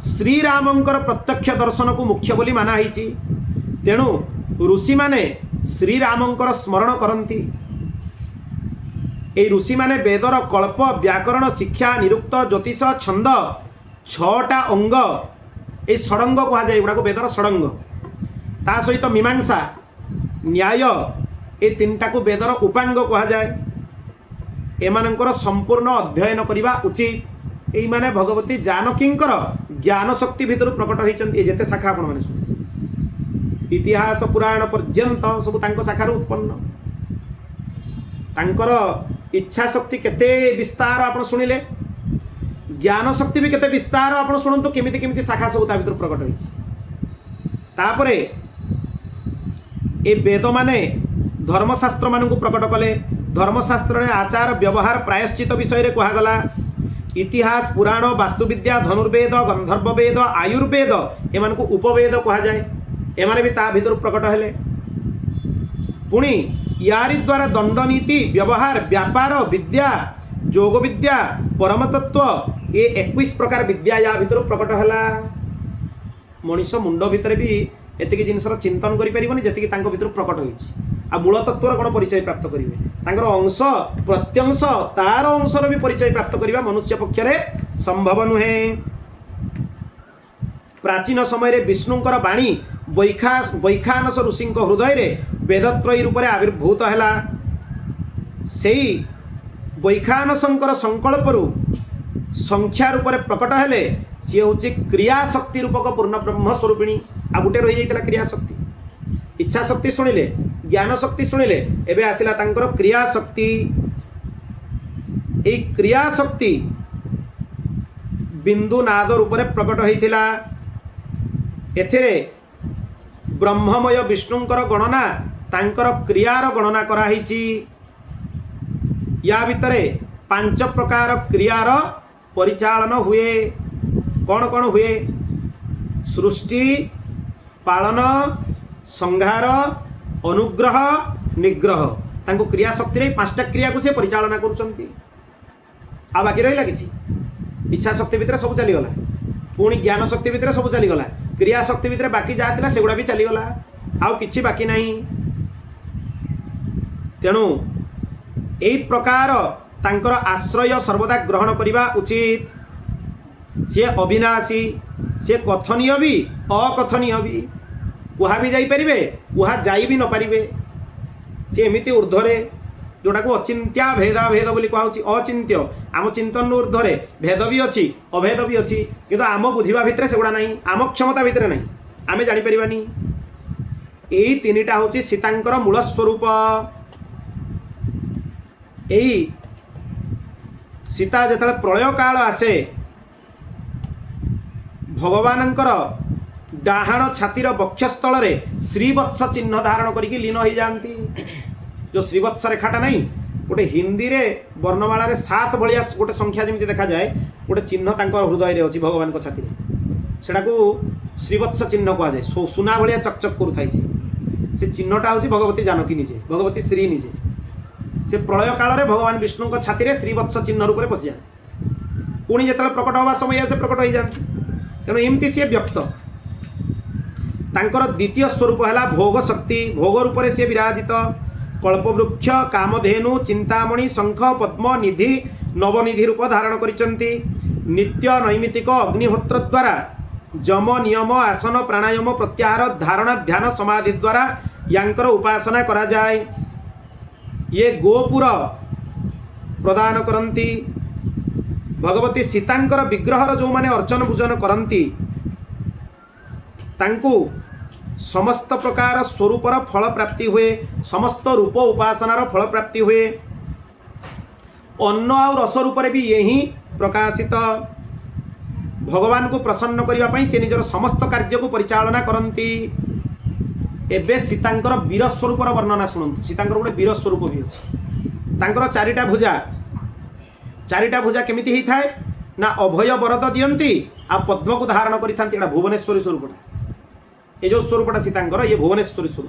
श्रीरामंकर प्रत्यक्ष दर्शन को मुख्य बोली माना ही। तेणु ऋषि माने श्रीरामंकर स्मरण करती। ए ऋषि माने वेदर कल्प व्याकरण शिक्षा निरुक्त ज्योतिष छंद 6टा अंग ये षडंग कह जाए गुड़ा वेदर षडंग ता सहित मीमांसा न्याय ये 3टा को वेदर उपांग कह जाए। एमानंकर संपूर्ण अध्ययन करने उचित। यही माने भगवती जानकींकर ज्ञान शक्ति भितर प्रकट होती जेते शाखा आपण माने सुन इतिहास पुराण पर्यंत सब तांको शाखार उत्पन्न। तांकर इच्छा शक्ति केते विस्तार आपण सुनिले ज्ञान शक्ति भी केते विस्तार आपण सुनंतु केमिति केमिति शाखा सब ता भितर प्रकट होईछि। तापरे ए वेद माने धर्मशास्त्र मानकु प्रकट कले। धर्मशास्त्र रे आचार व्यवहार प्रायश्चित विषय रे कहा गला। इतिहास पुराण वास्तुविद्या धनुर्वेद गंधर्ववेद आयुर्वेद एमान को उपवेद कहा जाए। एमाने भी ता भितर प्रकट हेले। पुणी यारी द्वारा दंडनीति व्यवहार व्यापार विद्या जोग विद्या परमतत्व ये 21 प्रकार विद्या या भितर प्रकट है। मनीष मुंड भितर भी एतिक जिनसर चिंतन करें जी भर प्रकट होती आ मूल तत्वर कौन परिचय प्राप्त करेंगे तांकर अंश प्रत्यंश तार अंशर भी परिचय प्राप्त करने मनुष्य पक्षरे संभव नुहे। प्राचीन समय विष्णुंकर बाणी ବୈଖାନସ ଋଷିଙ୍କ ହୃଦୟରେ ବେଦତ୍ରୟୀ ରୂପରେ ଆବିର୍ଭୂତ ହେଲା। ସେଇ ବୈଖାନସଙ୍କର ସଂକଳ୍ପରୁ ସଂଖ୍ୟା ରୂପରେ ପ୍ରକଟ ହେଲେ ସିଏ ହେଉଛି କ୍ରିୟାଶକ୍ତି ରୂପକ ପୂର୍ଣ୍ଣ ବ୍ରହ୍ମ ସ୍ୱରୂପିଣୀ। ଆଉ ଗୋଟେ ରହିଯାଇଥିଲା କ୍ରିୟାଶକ୍ତି। ଇଚ୍ଛା ଶକ୍ତି ଶୁଣିଲେ, ଜ୍ଞାନ ଶକ୍ତି ଶୁଣିଲେ, ଏବେ ଆସିଲା ତାଙ୍କର କ୍ରିୟାଶକ୍ତି। এই କ୍ରିୟାଶକ୍ତି ବିନ୍ଦୁ ନାଦ ରୂପରେ ପ୍ରକଟ ହୋଇଥିଲା। ଏଥିରେ ବ୍ରହ୍ମମୟ ବିଷ୍ଣୁଙ୍କର ଗଣନା, ତାଙ୍କର କ୍ରିୟାର ଗଣନା କରାହେଇଛି। ୟା ଭିତରେ 5 ପ୍ରକାର କ୍ରିୟାର ପରିଚାଳନ ହୁଏ। କ'ଣ କ'ଣ ହୁଏ? ସୃଷ୍ଟି, ପାଳନ, ସଂହାର, ଅନୁଗ୍ରହ, ନିଗ୍ରହ। ତାଙ୍କୁ କ୍ରିୟାଶକ୍ତିରେ 5ଟା କ୍ରିୟାକୁ ସେ ପରିଚାଳନା କରୁଛନ୍ତି। ଆଉ ବାକି ରହିଲା କିଛି? ଇଚ୍ଛା ଶକ୍ତି ଭିତରେ ସବୁ ଚାଲିଗଲା, ପୁଣି ଜ୍ଞାନ ଶକ୍ତି ଭିତରେ ସବୁ ଚାଲିଗଲା, କ୍ରିୟା ଶକ୍ତି ଭିତରେ ବାକି ଯାହା ଥିଲା ସେଗୁଡ଼ା ବି ଚାଲିଗଲା, ଆଉ କିଛି ବାକି ନାହିଁ। ତେଣୁ ଏହି ପ୍ରକାର ତାଙ୍କର ଆଶ୍ରୟ ସର୍ବଦା ଗ୍ରହଣ କରିବା ଉଚିତ। ସିଏ ଅବିନାଶୀ, ସିଏ କଥନୀୟ ବି ଅକଥନୀୟ ବି, କୁହା ବି ଯାଇପାରିବେ, କୁହା ଯାଇ ବି ନପାରିବେ। ସିଏ ଏମିତି ଉର୍ଦ୍ଧ୍ୱରେ, ଯେଉଁଟାକୁ ଅଚିନ୍ତ୍ୟା ଭେଦାଭେଦ ବୋଲି କୁହାହେଉଛି, ଅଚିନ୍ତ୍ୟ, ଆମ ଚିନ୍ତନ ଉର୍ଦ୍ଧ୍ୱରେ। ଭେଦ ବି ଅଛି, ଅଭେଦ ବି ଅଛି, କିନ୍ତୁ ଆମ ବୁଝିବା ଭିତରେ ସେଗୁଡ଼ା ନାହିଁ, ଆମ କ୍ଷମତା ଭିତରେ ନାହିଁ, ଆମେ ଜାଣିପାରିବାନି। ଏଇ ତିନିଟା ହେଉଛି ସୀତାଙ୍କର ମୂଳ ସ୍ୱରୂପ। ଏଇ ସୀତା ଯେତେବେଳେ ପ୍ରଳୟ କାଳ ଆସେ, ଭଗବାନଙ୍କର ଡାହାଣ ଛାତିର ବକ୍ଷସ୍ଥଳରେ ଶ୍ରୀବତ୍ସ ଚିହ୍ନ ଧାରଣ କରିକି ଲୀନ ହୋଇଯାଆନ୍ତି। ଯେଉଁ ଶ୍ରୀବତ୍ସ ରେଖାଟା ନାହିଁ, ଗୋଟେ ହିନ୍ଦୀରେ ବର୍ଣ୍ଣମାଳାରେ 7 ଭଳିଆ ଗୋଟେ ସଂଖ୍ୟା ଯେମିତି ଦେଖାଯାଏ, ଗୋଟେ ଚିହ୍ନ ତାଙ୍କ ହୃଦୟରେ ଅଛି ଭଗବାନଙ୍କ ଛାତିରେ। ସେଟାକୁ ଶ୍ରୀବତ୍ସ ଚିହ୍ନ କୁହାଯାଏ। ସୁନା ଭଳିଆ ଚକଚକ କରୁଥାଏ। ସେ ଚିହ୍ନଟା ହେଉଛି ଭଗବତୀ ଜାନକୀ ନିଜେ, ଭଗବତୀ ଶ୍ରୀ ନିଜେ। ସେ ପ୍ରଳୟ କାଳରେ ଭଗବାନ ବିଷ୍ଣୁଙ୍କ ଛାତିରେ ଶ୍ରୀବତ୍ସ ଚିହ୍ନ ରୂପରେ ପଶିଯାନ୍ତି। ପୁଣି ଯେତେବେଳେ ପ୍ରକଟ ହେବା ସମୟ ସେ ପ୍ରକଟ ହୋଇଯାନ୍ତି। ତେଣୁ ଏମିତି ସିଏ ବ୍ୟକ୍ତ। ତାଙ୍କର ଦ୍ୱିତୀୟ ସ୍ୱରୂପ ହେଲା ଭୋଗ ଶକ୍ତି। ଭୋଗ ରୂପରେ ସିଏ ବିରାଜିତ। କଳ୍ପବୃକ୍ଷ, କାମଧେନୁ, ଚିନ୍ତାମଣି, ଶଙ୍ଖ, ପଦ୍ମ, ନିଧି, ନବନିଧି ରୂପ ଧାରଣ କରିଛନ୍ତି। ନିତ୍ୟ ନୈମିତିକ ଅଗ୍ନିହୋତ୍ର ଦ୍ୱାରା ଯମ, ନିୟମ, ଆସନ, ପ୍ରାଣାୟାମ, ପ୍ରତ୍ୟାହାର, ଧାରଣା, ଧ୍ୟାନ, ସମାଧି ଦ୍ୱାରା ୟାଙ୍କର ଉପାସନା କରାଯାଏ। ଇଏ ଗୋପୁର ପ୍ରଦାନ କରନ୍ତି। ଭଗବତୀ ସୀତାଙ୍କର ବିଗ୍ରହର ଯେଉଁମାନେ ଅର୍ଚ୍ଚନ ପୂଜନ କରନ୍ତି, ତାଙ୍କୁ ସମସ୍ତ ପ୍ରକାର ସ୍ୱରୂପର ଫଳ ପ୍ରାପ୍ତି ହୁଏ, ସମସ୍ତ ରୂପ ଉପାସନାର ଫଳ ପ୍ରାପ୍ତି ହୁଏ। ଅନ୍ନ ଆଉ ରସ ରୂପରେ ବି ଇଏ ହିଁ ପ୍ରକାଶିତ। ଭଗବାନଙ୍କୁ ପ୍ରସନ୍ନ କରିବା ପାଇଁ ସେ ନିଜର ସମସ୍ତ କାର୍ଯ୍ୟକୁ ପରିଚାଳନା କରନ୍ତି। ଏବେ ସୀତାଙ୍କର ବୀର ସ୍ୱରୂପର ବର୍ଣ୍ଣନା ଶୁଣନ୍ତୁ। ସୀତାଙ୍କର ଗୋଟେ ବୀର ସ୍ୱରୂପ ବି ଅଛି। ତାଙ୍କର 4ଟା ଭୁଜା। 4ଟା ଭୁଜା କେମିତି ହେଇଥାଏ ନା, ଅଭୟ ବରଦ ଦିଅନ୍ତି ଆଉ ପଦ୍ମକୁ ଧାରଣ କରିଥାନ୍ତି। ଏଇଟା ଭୁବନେଶ୍ୱରୀ ସ୍ୱରୂପଟା। ଏ ଯେଉଁ ସ୍ୱରୂପଟା ସୀତାଙ୍କର, ଇଏ ଭୁବନେଶ୍ୱରୀ ସ୍ୱରୂପ।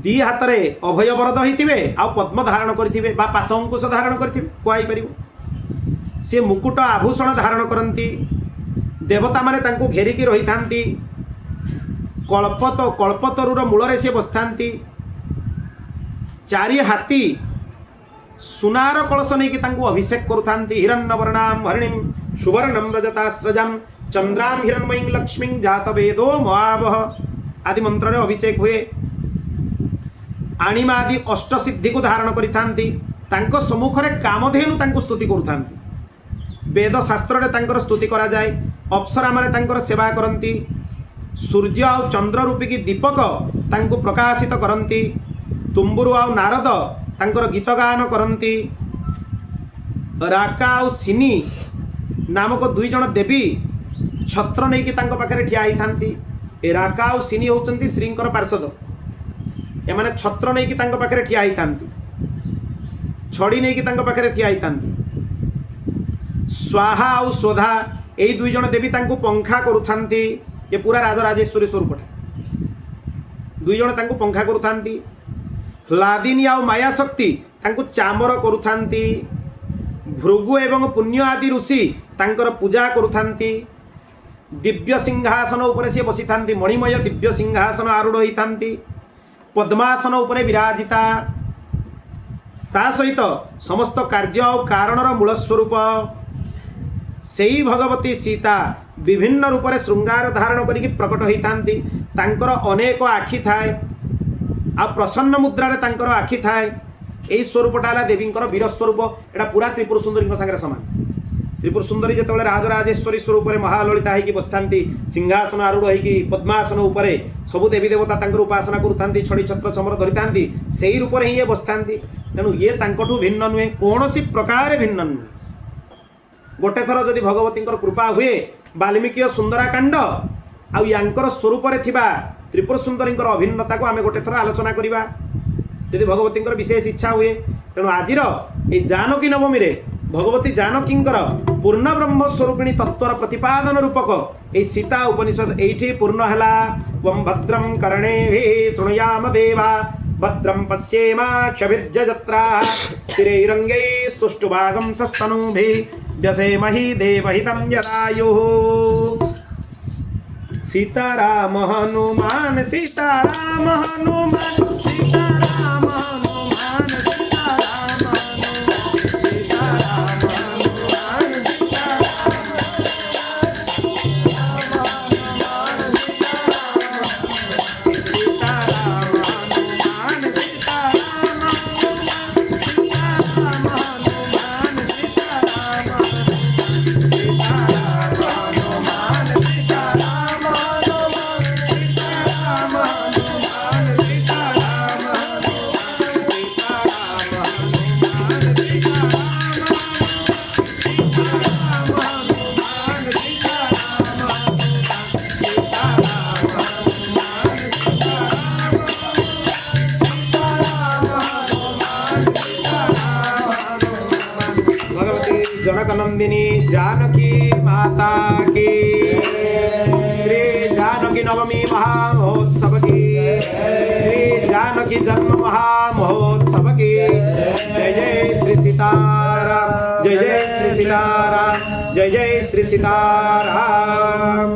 2 ହାତରେ ଅଭୟ ବରଦ ହେଇଥିବେ ଆଉ ପଦ୍ମ ଧାରଣ କରିଥିବେ ବା ପାଶ ଅଙ୍କୁଶ ଧାରଣ କରିଥିବେ କୁହାଯାଇପାରିବ। ସେ ମୁକୁଟ ଆଭୂଷଣ ଧାରଣ କରନ୍ତି। ଦେବତାମାନେ ତାଙ୍କୁ ଘେରିକି ରହିଥାନ୍ତି। କଳ୍ପତରୁର ମୂଳରେ ସେ ବସିଥାନ୍ତି। 4 ହାତୀ ସୁନାର କଳସ ନେଇକି ତାଙ୍କୁ ଅଭିଷେକ କରୁଥାନ୍ତି। ହିରଣ୍ୟବର୍ଣ୍ଣାಂ ହରିଣୀಂ ସୁବର୍ଣ୍ଣଂ ରଜତାସ୍ରଜାಂ ଚନ୍ଦ୍ରାಂ ହିରଣ୍ମୟୀଂ ଲକ୍ଷ୍ମୀଂ ଜାତ ବେଦୋ ମହାବହ ଆଦି ମନ୍ତ୍ରରେ ଅଭିଷେକ ହୁଏ। ଆଣିମା ଆଦି ଅଷ୍ଟସିଦ୍ଧିକୁ ଧାରଣ କରିଥାନ୍ତି। ତାଙ୍କ ସମ୍ମୁଖରେ କାମଧେନୁ ତାଙ୍କୁ ସ୍ତୁତି କରୁଥାନ୍ତି। ବେଦ ଶାସ୍ତ୍ରରେ ତାଙ୍କର ସ୍ତୁତି କରାଯାଏ। ଅପ୍ସରାମାନେ ତାଙ୍କର ସେବା କରନ୍ତି। ସୂର୍ଯ୍ୟ ଆଉ ଚନ୍ଦ୍ର ରୂପିକି ଦୀପକ ତାଙ୍କୁ ପ୍ରକାଶିତ କରନ୍ତି। ତୁମ୍ବୁରୁ ଆଉ ନାରଦ ତାଙ୍କର ଗୀତ ଗାନ କରନ୍ତି। ରାକା ଆଉ ସିନି ନାମକ 2 ଜଣ ଦେବୀ ଛତ୍ର ନେଇକି ତାଙ୍କ ପାଖରେ ଠିଆ ହେଇଥାନ୍ତି। ଏ ରାକା ଆଉ ସିନି ହେଉଛନ୍ତି ଶ୍ରୀଙ୍କର ପାର୍ଷଦ। ଏମାନେ ଛତ୍ର ନେଇକି ତାଙ୍କ ପାଖରେ ଠିଆ ହେଇଥାନ୍ତି। ଛଡ଼ି ନେଇକି ତାଙ୍କ ପାଖରେ ଠିଆ ହେଇଥାନ୍ତି। ସ୍ୱାହା ଆଉ ସ୍ୱଧା ଏଇ 2 ଜଣ ଦେବୀ ତାଙ୍କୁ ପଙ୍ଖା କରୁଥାନ୍ତି। ଏ ପୁରା ରାଜରାଜେଶ୍ୱରୀ ସ୍ୱରୂପଟା। 2 ଜଣ ତାଙ୍କୁ ପଙ୍ଖା କରୁଥାନ୍ତି। ହ୍ଲାଦିନୀ ଆଉ ମାୟା ଶକ୍ତି ତାଙ୍କୁ ଚାମର କରୁଥାନ୍ତି। ଭୃଗୁ ଏବଂ ପୁଣ୍ୟ ଆଦି ଋଷି ତାଙ୍କର ପୂଜା କରୁଥାନ୍ତି। ଦିବ୍ୟ ସିଂହାସନ ଉପରେ ସିଏ ବସିଥାନ୍ତି। ମଣିମୟ ଦିବ୍ୟ ସିଂହାସନ ଆରୂଢ଼ ହୋଇଥାନ୍ତି। ପଦ୍ମାସନ ଉପରେ ବିରାଜିତା। ତା ସହିତ ସମସ୍ତ କାର୍ଯ୍ୟ ଆଉ କାରଣର ମୂଳ ସ୍ୱରୂପ ସେଇ ଭଗବତୀ ସୀତା विभिन्न रूप से श्रृंगार धारण करके प्रकट होती तांकर अनेक आखि थाए आ प्रसन्न मुद्रार तांकर आखि थाए यही स्वरूपटा है देवींकर वीर स्वरूप एटा पूरा त्रिपुर सुंदरी सागर सामान त्रिपुर सुंदरी जो राजराजेश्वरी स्वरूप में महाललिता होगी बसता सिंहासन आरूढ़ होगी पद्मासन उपर सबु देवी देवता उपासना करुँच छड़ी छत्र चमर धरी था से रूप में ये बसता तेणु ये भिन्न नुहे कौन प्रकार भिन्न नुहे गोटे थर जदि भगवती कृपा हुए वाल्मीकि सुंदराकांड आंकर स्वरूप त्रिपुर सुंदरी अभिन्नता को आम गोटे थर आलोचना करवा यदि भगवती विशेष इच्छा हुए तेणु आज जानकी नवमी रे भगवती जानकींकर पूर्ण ब्रह्म स्वरूपिणी तत्वर प्रतिपादन रूपक ए सीता उपनिषद एठी पूर्ण हला वम भद्रम कर्णेभिः शृणुयाम देवा भद्रम पश्येमाक्षभिर्जत्रा स्थिरैरङ्गैः स्तुष्टुभागं सस्तनूभिः व्यसेमहि देवहितं यदायुः सीताराम हनुमान सीताराम हनुमान सीताराम हनुमान सीताराम जनक नंदिनी जानकी माता की श्री जानकी नवमी महामहोत्सव की श्री जानकी जन्म महामहोत्सव की जय जय श्री सीताराम जय जय श्री सीताराम जय जय श्री सीताराम।